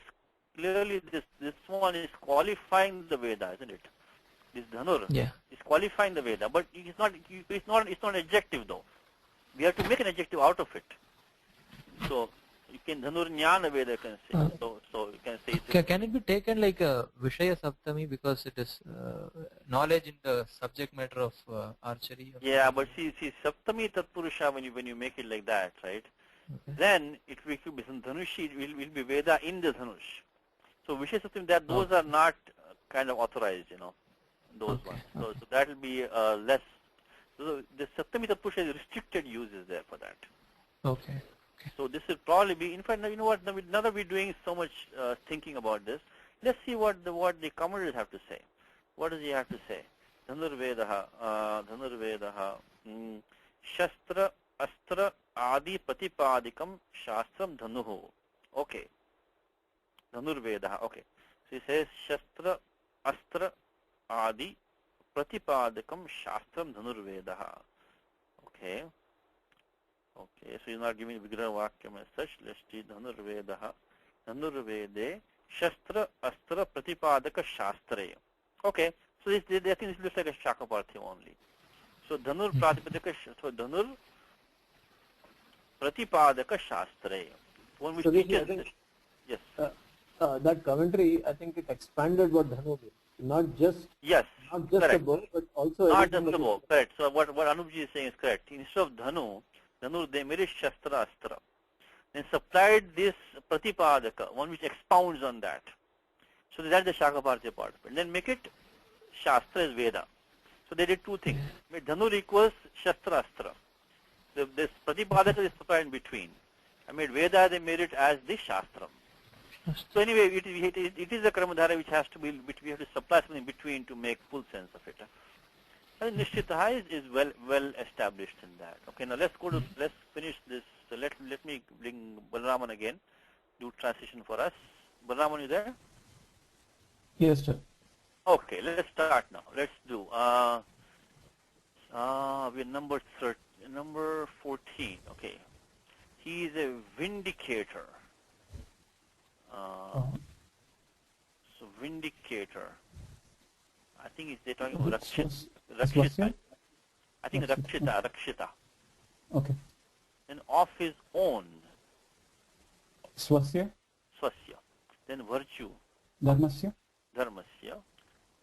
clearly this one is qualifying the Veda, isn't it? This dhanur is qualifying the Veda, but it's not adjective though. We have to make an adjective out of it. So you can dhanur jnana Veda can say. So you can say can it be taken like a Vishaya Saptami because it is knowledge in the subject matter of archery? Yeah, but see Saptami Tatpurusha when you make it like that, right? Okay. Then it will be some Dhanushi, it will be Veda in the Dhanush. So Vishaya Saptami, those are not kind of authorized, those ones. So that will be less. So the Saptami Tatpurusha is restricted uses there for that. Okay. So this will probably be, in fact, you know what, now that we're doing so much thinking about this, let's see what the commentators have to say. What does he have to say? Dhanurvedaha, Shastra, Astra, Adi, Patipadikam, Shastram, Dhanuhu. Okay. Dhanurvedaha, okay. So he says, Shastra, Astra, Adi, Pratipadikam, Shastram, Dhanurvedaha. Okay. Okay, so he's not giving Vigraha Vakyam as such. Let's see Dhanurvedaha. Dhanurvede Shastra Astra Pratipadaka Shastre. Okay, so I think this looks like a Shakaparthi only. So Dhanur Pratipadaka, so Dhanur Pratipadaka Shastre. One which teaches this. Yes. That commentary, I think it expanded what Dhanu did. Not just correct. the bow, but also not just the bow. Correct. So what Anupji is saying is correct. Instead of Dhanu, they made it Shastra Astra. Then supplied this Pratipadaka, one which expounds on that. So that's the Shakaparthi part. And then make it Shastra as Veda. So they did two things. Made Dhanur equals Shastra Astra. This Pratipadaka is supplied in between. I made Veda, they made it as the Shastram. So anyway, it is a Kramadhara which has to be, which we have to supply something in between to make full sense of it. And Nishtitaha is well established in that. Okay, now let's finish this. So let me bring Balraman again, do transition for us. Balraman, you there? Yes, sir. Okay, let's start now. Let's do. We're number 14. Okay, he is a vindicator. So vindicator. I think they're talking about Rakshita. I think Rakshita. Okay. And of his own. Swasya. Then virtue. Dharmasya.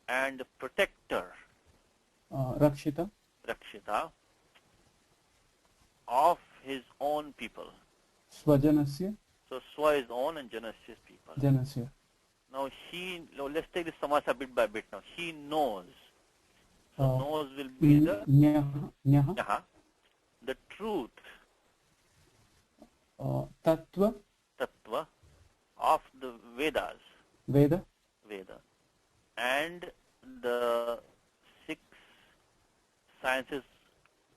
And protector. Rakshita. Of his own people. Swajanasya. So Swa is own and Janasya is people. Janasya. Now let's take this samasa bit by bit now. He knows. So knows will be the Nyaha. The truth. Tattva. Of the Vedas. Veda. And the 6 sciences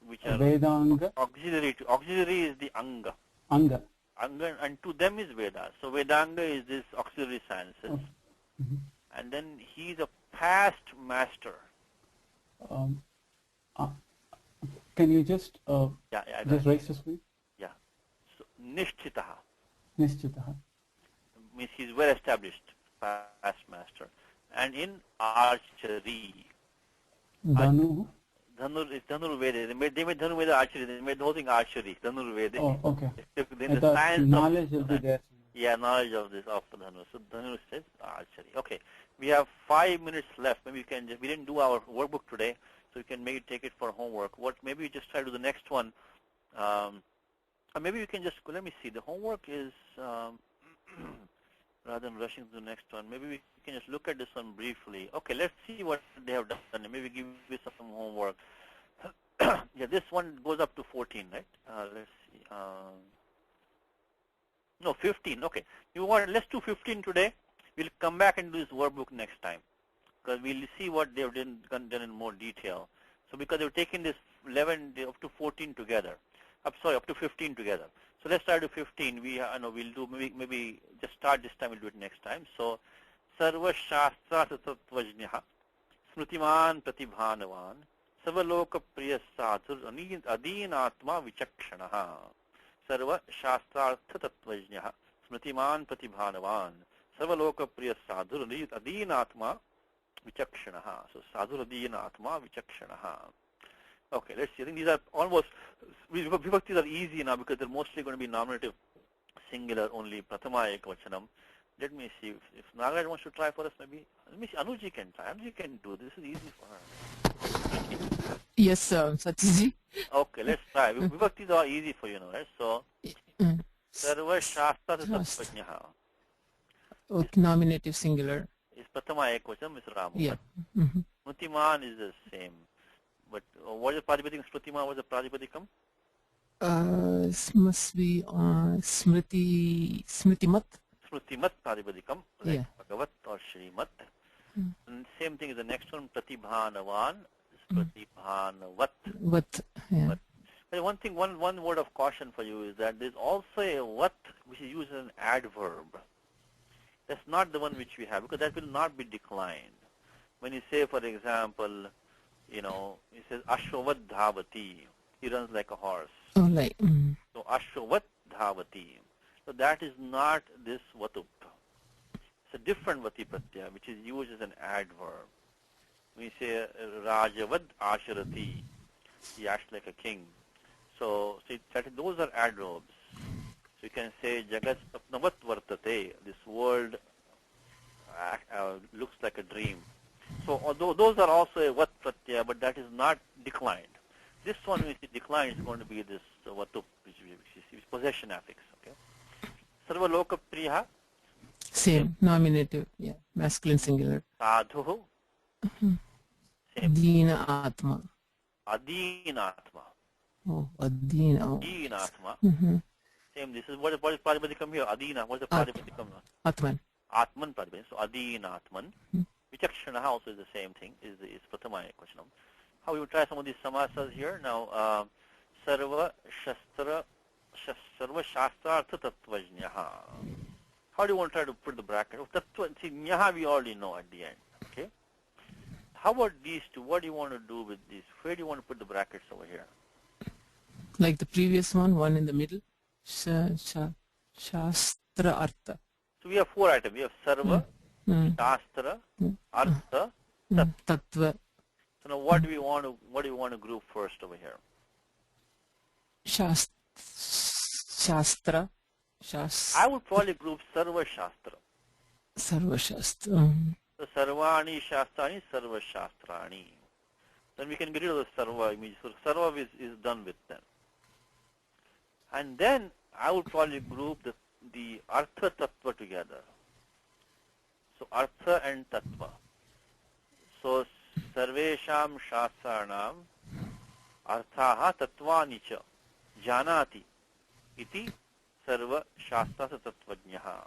which are Vedanga. Auxiliary is the Anga. And to them is Veda. So Vedanga is this auxiliary sciences. And then he is a past master. Can you just raise the screen? Yeah. So Nishtitaha. Means he is well established past master. And in archery. Dhanu. Dhanur Veda. They made Dhanur Veda archery. They made the whole thing archery. Dhanur Veda. Oh, okay. Then the science knowledge will be there. Yeah, knowledge of this of Dhanu. So Dhanu says archery. Okay. We have 5 minutes left. Maybe you can we didn't do our workbook today, so you can maybe take it for homework. Maybe you just try to do the next one. Or maybe you can just let me see. The homework is rather than rushing to the next one. Maybe we can just look at this one briefly. Okay, let's see what they have done. Maybe give you some homework. Yeah, this one goes up to 14, right? Let's see. No, 15. Okay. Let's do 15 today. We'll come back and do this workbook next time, because we'll see what they've done in more detail. So because they've taken this 11 up to 14 together. Up to 15 together. So let's start with 15. We'll do maybe just start this time. We'll do it next time. So, Sarva Shastra Tatvajnyaha Smritiman Pratibhanavan Sarvaloka Priya Sadhur Adinatma Vichakshanaha Sarva Shastra Tatvajnyaha Smritiman Pratibhanavan Sarvaloka Priya Sadhur Adinatma Vichakshanaha. So, Sadhur Adinatma Vichakshanaha. Okay, let's see. I think these are almost, vibhaktis are easy now because they're mostly going to be nominative, singular only, prathama ekvachanam. Let me see if Nagaraj wants to try for us maybe. Let me see, Anuji can try. Anuji can do this. This is easy for her. Yes, Satiji. Okay, let's try. Vibhaktis are easy for you now, right? So, Sarva Shastra Tatvajnyaha. Okay, nominative singular. Is prathama ekvachanam, is Rama. Yeah. Smritiman is the same. But what is the Prajapati? Smritima was the Prajapatikam? Must be Smritimat. Smritimat Prajapatikam, like yeah. Bhagavat or Shrimat. And same thing is the next one, Pratibhanavan, Pratibhanavat. What? Yeah. But one word of caution for you is that there's also a vat which is used as an adverb. That's not the one which we have, because that will not be declined. When you say, for example, it says Ashwavat Dhavati. He runs like a horse. Oh, like. So Ashwavat Dhavati. So that is not this Vatup. It's a different Vati Pratyaya, which is used as an adverb. When you say Rajavad Asharati, he acts like a king. So those are adverbs. So you can say Jagat Sapnavat Vartate. This world looks like a dream. So although those are also a vat pratyaya, but that is not declined. This one which is declined is going to be this vatup, which is possession affix. Okay. Sarva loka priya. Same, nominative, yeah, masculine singular. Sadhu. Adina Atma. Adina Atma. Oh, Adina. Adina Atma. Same, this is what is Prajapatikam here. Adina, what is the Prajapatikam? Atman. Atman Prajapatikam. So Adina Atman. Vichakshana also is the same thing, is prathama ekvachanam. How we will try some of these samasas here. Now, Sarva Shastra Artha Tattvajnyaha. How do you want to try to put the bracket? See, Nyaha we already know at the end. Okay. How about these two? What do you want to do with these? Where do you want to put the brackets over here? Like the previous one in the middle. Shastra Artha. So we have 4 items. We have Sarva, Shastra, Artha, Tattva. So now what do you want to group first over here? Shastra. I would probably group Sarva Shastra. Sarva Shastra. So Sarvani Shastrani, Sarva Shastrani. Then we can get rid of the Sarva image. So Sarva is done with them. And then I would probably group the Artha Tattva together. So Artha and Tattva. So Sarvesham Shastranam Arthaha Tattvani cha Janati iti Sarva Shastra Tattvajnyaha.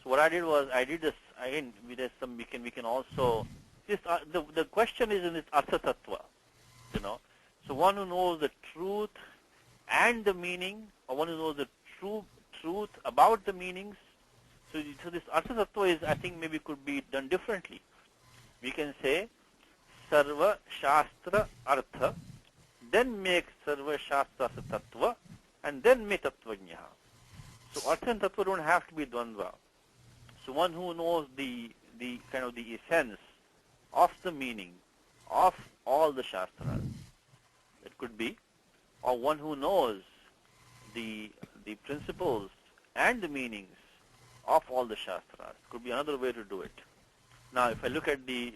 So what I did was I did this again. There's some we can also this the question is in this Artha Tattva, So one who knows the truth and the meaning, or one who knows the truth about the meanings. So this Artha Tattva is, I think, maybe could be done differently. We can say Sarva Shastra Artha, then make Sarva Shastra Tattva, and then make Tattvajnyaha. So Artha and Tattva don't have to be Dvandva. So one who knows the kind of the essence of the meaning of all the Shastras, it could be, or one who knows the principles and the meanings of all the Shastras. Could be another way to do it. Now, if I look at the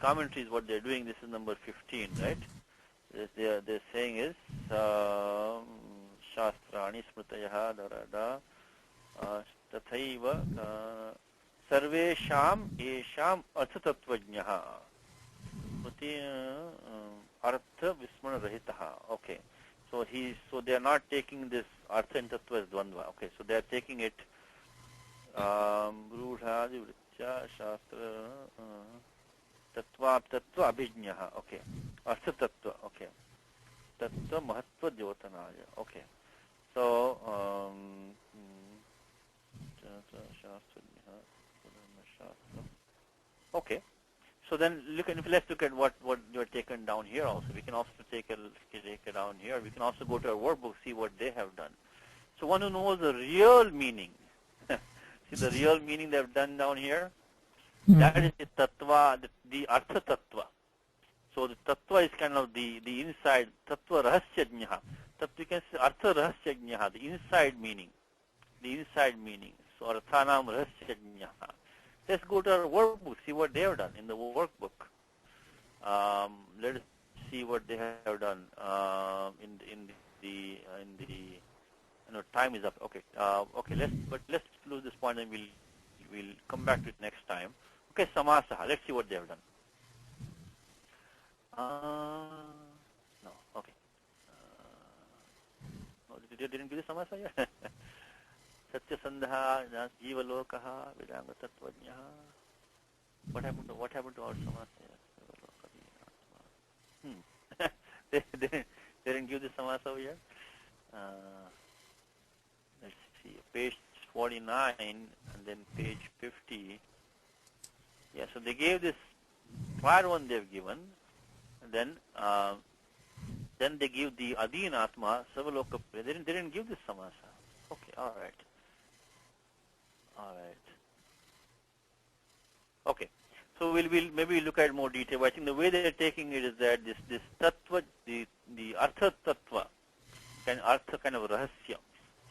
commentaries, what they're doing, this is number 15, right? They're saying is Shastrani Smritayaha तथैव सर्वेषाम् येषाम् अर्थतत्त्वज्ञः अर्थविस्मरणरहितः. Okay, so they are not taking this artha and tattva as dvandva. Okay, so they are taking it रूढादि वृत्त्या शास्त्र तत्त्वा abhijñah. Okay, artha tattva. Okay, tattva mahatva dyotanaya. Okay, so okay. So then let's look at what you are taken down here also. We can also take it down here. We can also go to our workbook, see what they have done. So one who knows the real meaning, see the real meaning they have done down here? That is the tattva, the artha tattva. So the tattva is kind of the inside, tattva rahasya. You can say artha rahasya, the inside meaning. The inside meaning. So arthanam rahasya. Let's go to our workbook, see what they have done in the workbook. Let us see what they have done in the time is up. Okay, okay. Let's close this point and we'll come back to it next time. Okay, samasaha. Let's see what they have done. No, okay. They didn't give the samasa yet. Satyasandha, Jivalokaha, Vedanga Tattvajñah. What happened to our samasa? They didn't give the samasa over here. Let's see, page 49 and then page 50. Yeah, so they gave this prior one they've given, and then they give the Adinatma, Savaloka. They didn't give this samasa. Okay, all right. All right. Okay. So we'll look at more detail. But I think the way they're taking it is that this tattva, the artha tattva, artha kind of rahasya.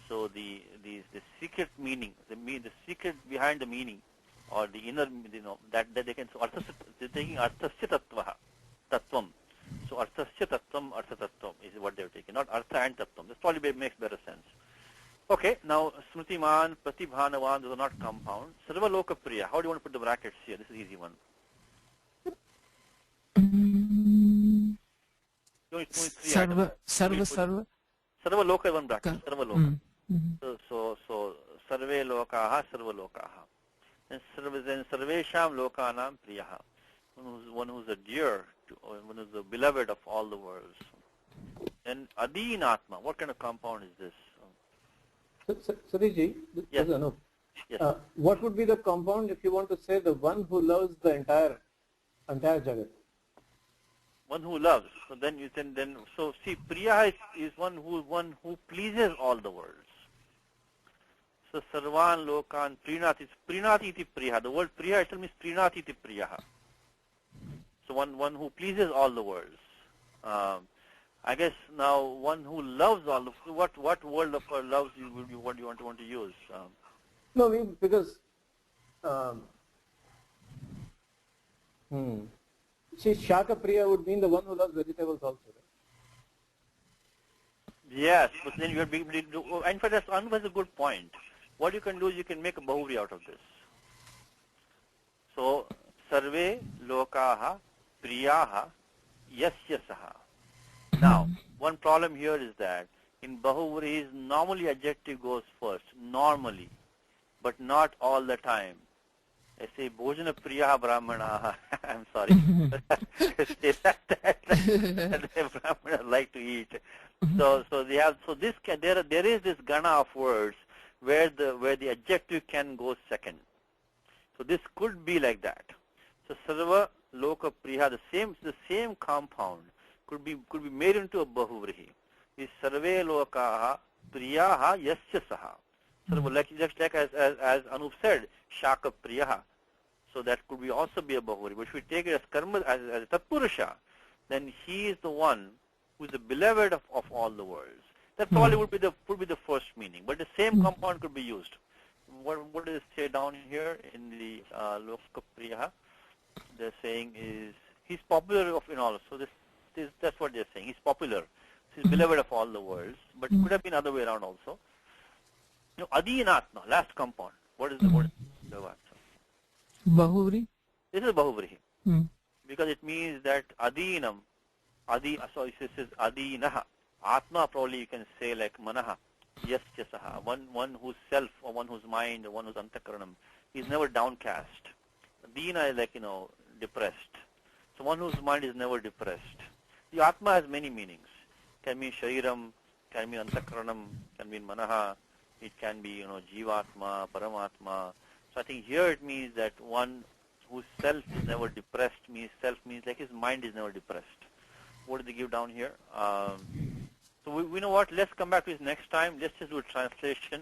So the secret meaning, the secret behind the meaning, or the inner, that they can. So they're taking arthasya tattva, tattvam. So arthasya tattvam, artha tattvam is what they're taking, not artha and tattvam. This probably makes better sense. Okay, now Smritiman, Pratibhanavan, those are not compound. Sarva Lokapriya, how do you want to put the brackets here? This is easy one. Sarva Loka is one bracket. Sarva Loka. So Sarve Lokaha, Sarva Lokaha. And Sarvesham Lokanam Priyaha. One who's a dear, one who's the beloved of all the worlds. And Adinatma, what kind of compound is this? Sariji, yes. Yes. What would be the compound if you want to say the one who loves the entire Jagat? One who loves. So then you can so see, Priya is one who pleases all the worlds. So Sarvan Lokan Prinati is Prinati iti Priya. The word Priya itself means Prinati iti Priya. So one who pleases all the worlds. I guess now one who loves all the what world of loves what you want to use? No, because see, Shaka Priya would mean the one who loves vegetables also, right? Yes, but then you are being. In fact, that's a good point. What you can do is you can make a bahuri out of this. So Sarve Lokaha Priyaha Yasya Saha. Now, one problem here is that in Bahuvuris, normally adjective goes first, normally, but not all the time. I say, Bhojana Priyaha Brahmana. I'm sorry. that Brahmanas like to eat. So there is this gana of words where the adjective can go second. So this could be like that. So Sarva Loka Priya, the same compound could be made into a bahuvrihi. Is Sarve Lokaha Priyaha Yasya Saha. Sarva, like as Anup said, Shaka Priyaha. So that could be also be a bahuvri. But if we take it as karma as a tatpurusha, then he is the one who is the beloved of all the worlds. That probably would be the first meaning. But the same compound could be used. What does it say down here in the Loka Priyaha? They're saying is he's popular in all. So that's what they're saying. He's popular. He's beloved of all the worlds. But it could have been other way around also. No, Adinatma, last compound. What is the word? Bahuvri? This is Bahuvrihi. Hmm. Because it means that Adinam, so this is Adinaha. Atma probably you can say like Manaha. Yes, Yasaha. One whose self or one whose mind or one whose antakaranam is never downcast. Dina is like, depressed. So one whose mind is never depressed. The Atma has many meanings. Can mean Shariram, can mean Antakaranam, can mean Manaha. It can be, Jivatma, Paramatma. So I think here it means that one whose self is never depressed self means like his mind is never depressed. What did they give down here? So we know what, let's come back to this next time. Let's just do a translation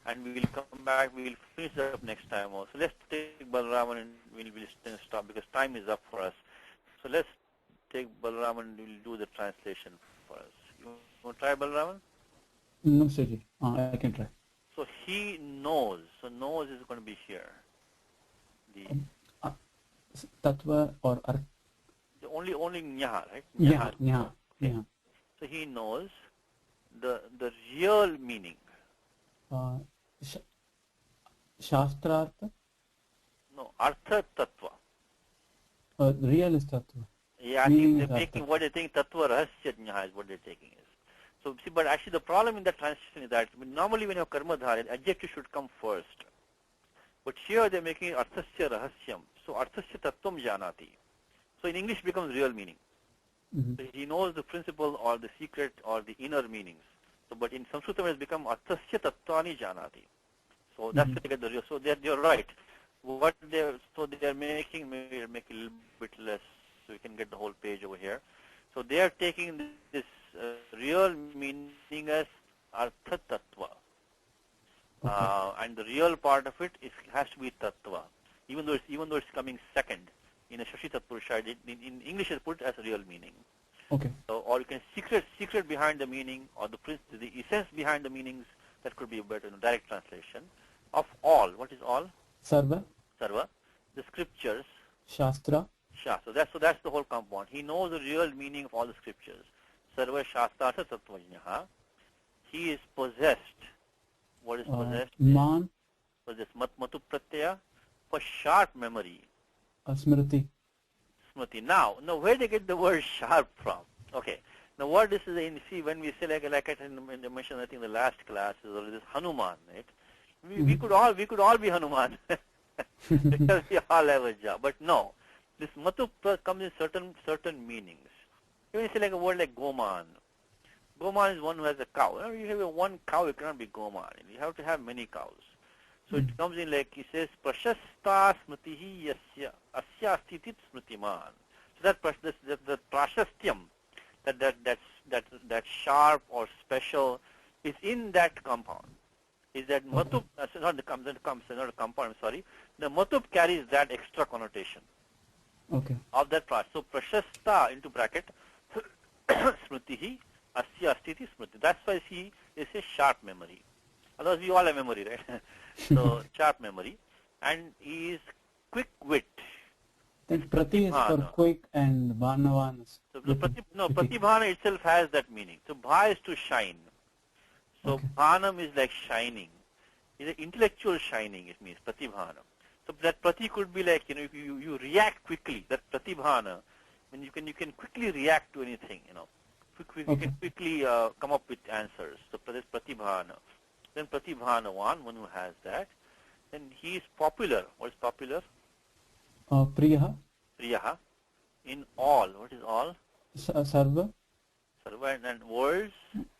and we will come back, we will finish that up next time also. Let's take Balaraman and we'll stop because time is up for us. So let's take Balaraman and we'll do the translation for us. You want to try Balaraman? No, Sirji. I can try. So he knows. So knows is going to be here. The Tattva or Arth. Only Nyaha, right? Nyaha. Okay. So he knows the real meaning. Shastrartha? No, Artha Tattva. Real is Tattva. Yeah, I think they're taking what they think Tattva Rahasya Nyaha is what they're taking is. So see, but actually the problem in that translation is that normally when you have karma dhara, adjective should come first. But here they're making it Arthasya Rahasyam. So Arthasya Tattvam Janati. So in English becomes real meaning. Mm-hmm. So he knows the principle or the secret or the inner meanings. So but in Sanskrit it has become Arthasya Tattvani Janati. So that's where they get the real. So you're right. What they're making, maybe we'll make it a little bit less so we can get the whole page over here. So they are taking this real meaning as Artha Tattva. And the real part of it has to be Tattva. Even though it's coming second in a Shashi Tatpurusha, in English it's put as real meaning. Okay. So, or you can secret behind the meaning or the essence behind the meanings. That could be a better direct translation of all. What is all? Sarva. Sarva. The scriptures. Shastra. So that's the whole compound. He knows the real meaning of all the scriptures. Sarva Shastrartha Tattvajnaha. He is possessed. What is possessed? Man. Possessed. Matu Pratyaya. For sharp memory. Smriti. Smriti. Now, where they get the word sharp from? Okay. Now, what this is in, see, when we say like I mentioned, I think the last class is this Hanuman, right? We could all be Hanuman because we all have a job. But no, this Matu comes in certain meanings. Even you say like a word like Goman. Goman is one who has a cow. You have one cow, it cannot be Goman. You have to have many cows. So it comes in like he says, Prashasta smritihi yasya asya stitit smritiman. So that prashastyam, that sharp or special is in that compound. Is that matub? Not a compound. I'm sorry. The matub carries that extra connotation. Okay. Of that prash. So prashasta into bracket smritihi asya stiti smriti. That's why he is a sharp memory. Otherwise we all have memory, right? So sharp memory, and he is quick wit. Then prati is for quick and bhanavan is. So pratibhana itself has that meaning. So bha is to shine. So bhanam is like shining. It's an intellectual shining. It means pratibhana. So that prati could be like if you react quickly. That pratibhana, when you can quickly react to anything. You can quickly come up with answers. So that's pratibhana. Then pratibhanavan, one who has that. Then he is popular. What is popular? Priyaha. Priyaha. In all. What is all? Sarva. Sarva and words?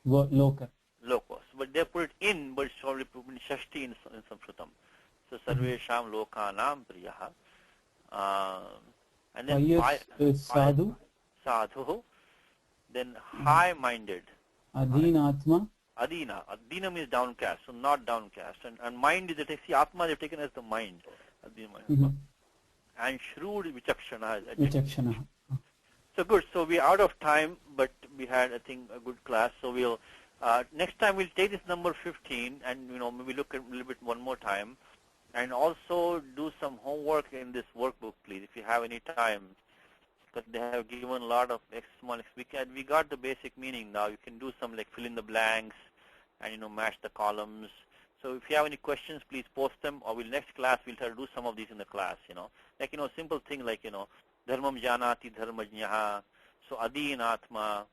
Loka. Lokos. But they put it in, but it's probably put in Shashti in Sanskritam. So Sarvesham Lokanam Priyaha. And then Sadhu. Sadhu. Then high-minded. Adinatma. Adina. Adina means downcast, so not downcast. And mind is, see, Atma they've taken as the mind. And shrewd Vichakshana. Vichakshana. So good. So we're out of time, but we had, I think, a good class. So we'll, next time we'll take this number 15 and, maybe look at a little bit one more time. And also do some homework in this workbook, please, if you have any time. Because they have given a lot of small. We got the basic meaning now. You can do some like fill in the blanks and match the columns. So if you have any questions, please post them, or next class we'll try to do some of these in the class, Like, simple thing like, dharmam janati dharmajnaha. So adin atma,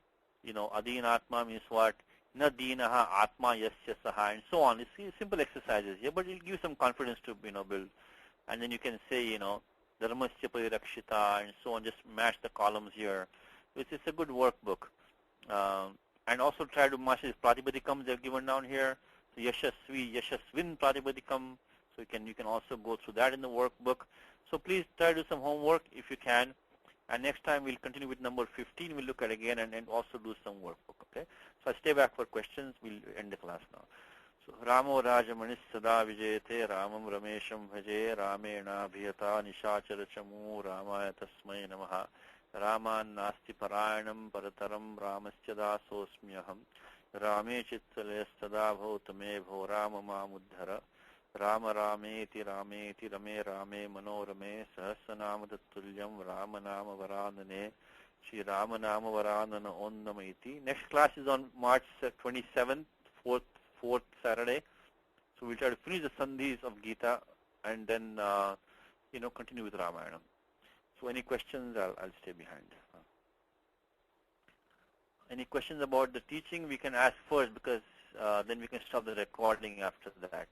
adin atma means what? Na dinaha atma yasya saha, and so on. It's simple exercises here, but it'll give some confidence to, build. And then you can say, dharmasya parirakshita, and so on. Just match the columns here. It's a good workbook. And also try to match these pratipadikams they're given down here. So yashasvi, yashasvin pratipadikam. So you can also go through that in the workbook. So please try to do some homework if you can. And next time we'll continue with number 15. We'll look at again and also do some workbook. Okay. So I stay back for questions. We'll end the class now. So Ramo Rajamanis Sada Vijayate Ramam Ramesham Bhaje Ramena Bhiyata Nishachara Chamu Ramaya Tasmai Namaha Raman Nasti Parayanam Parataram Ramasya Dasosmyaham Rame Chittale Sada Bhautame Bho Rama Mamuddhara Rama Rameti Rameti Rame Rame Manorame Sahasranama Tattulyam Ramanama Varanane Shri Ramanama Varanana Onnamaiti. Next class is on March 27th, fourth Saturday. So we'll try to finish the Sandhis of Gita and then, continue with Ramayanam. So any questions, I'll stay behind. Any questions about the teaching, we can ask first, because then we can stop the recording after that.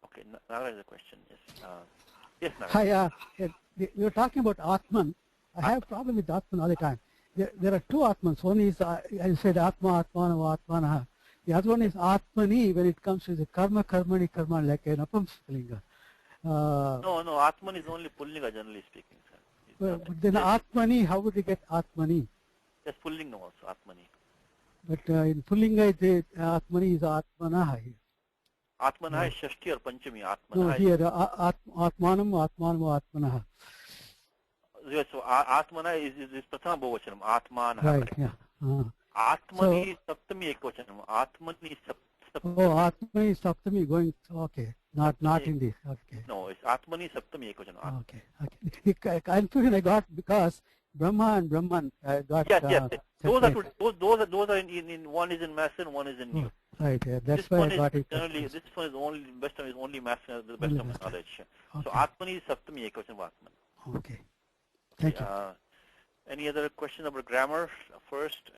Okay, now is the question. Yes. Yes, Hi, you're talking about Atman. I have a problem with Atman all the time. There are two Atmans. One is, I said Atma, Atmana, Atmana. The other one is Atmani when it comes to the karma, karmani, karma, like an apamskalinga. No, Atman is only Pullinga, generally speaking, sir. Well, but then Atmani, how would you get Atmani? Yes, Pullinga also, Atmani. But in Pullinga, Atmani is Atmana here. Atmana is Shashti or Panchami. Atmana no, here, Atmanam, Atmanaha. Yes, so Atmana is Prathama Bhavachanam. Atmana. Right, yeah. Atmani is Saptami Ekvachanam. Atmani is Saptami. Oh, Atmani is Saptami going, okay. Not in this, okay. No, it's Atmani Saptami Ekvachanam. Okay. Confusion I got because Brahma and Brahman got. Yes. Those are in one is in Mason, one is in New. Right, yeah, that's why I got it. Generally, this one is only, best one is only Mason, the best of my knowledge. Okay. So Atmani is Saptami Ekvachanam Atman. Okay. Thank you. Any other question about grammar first,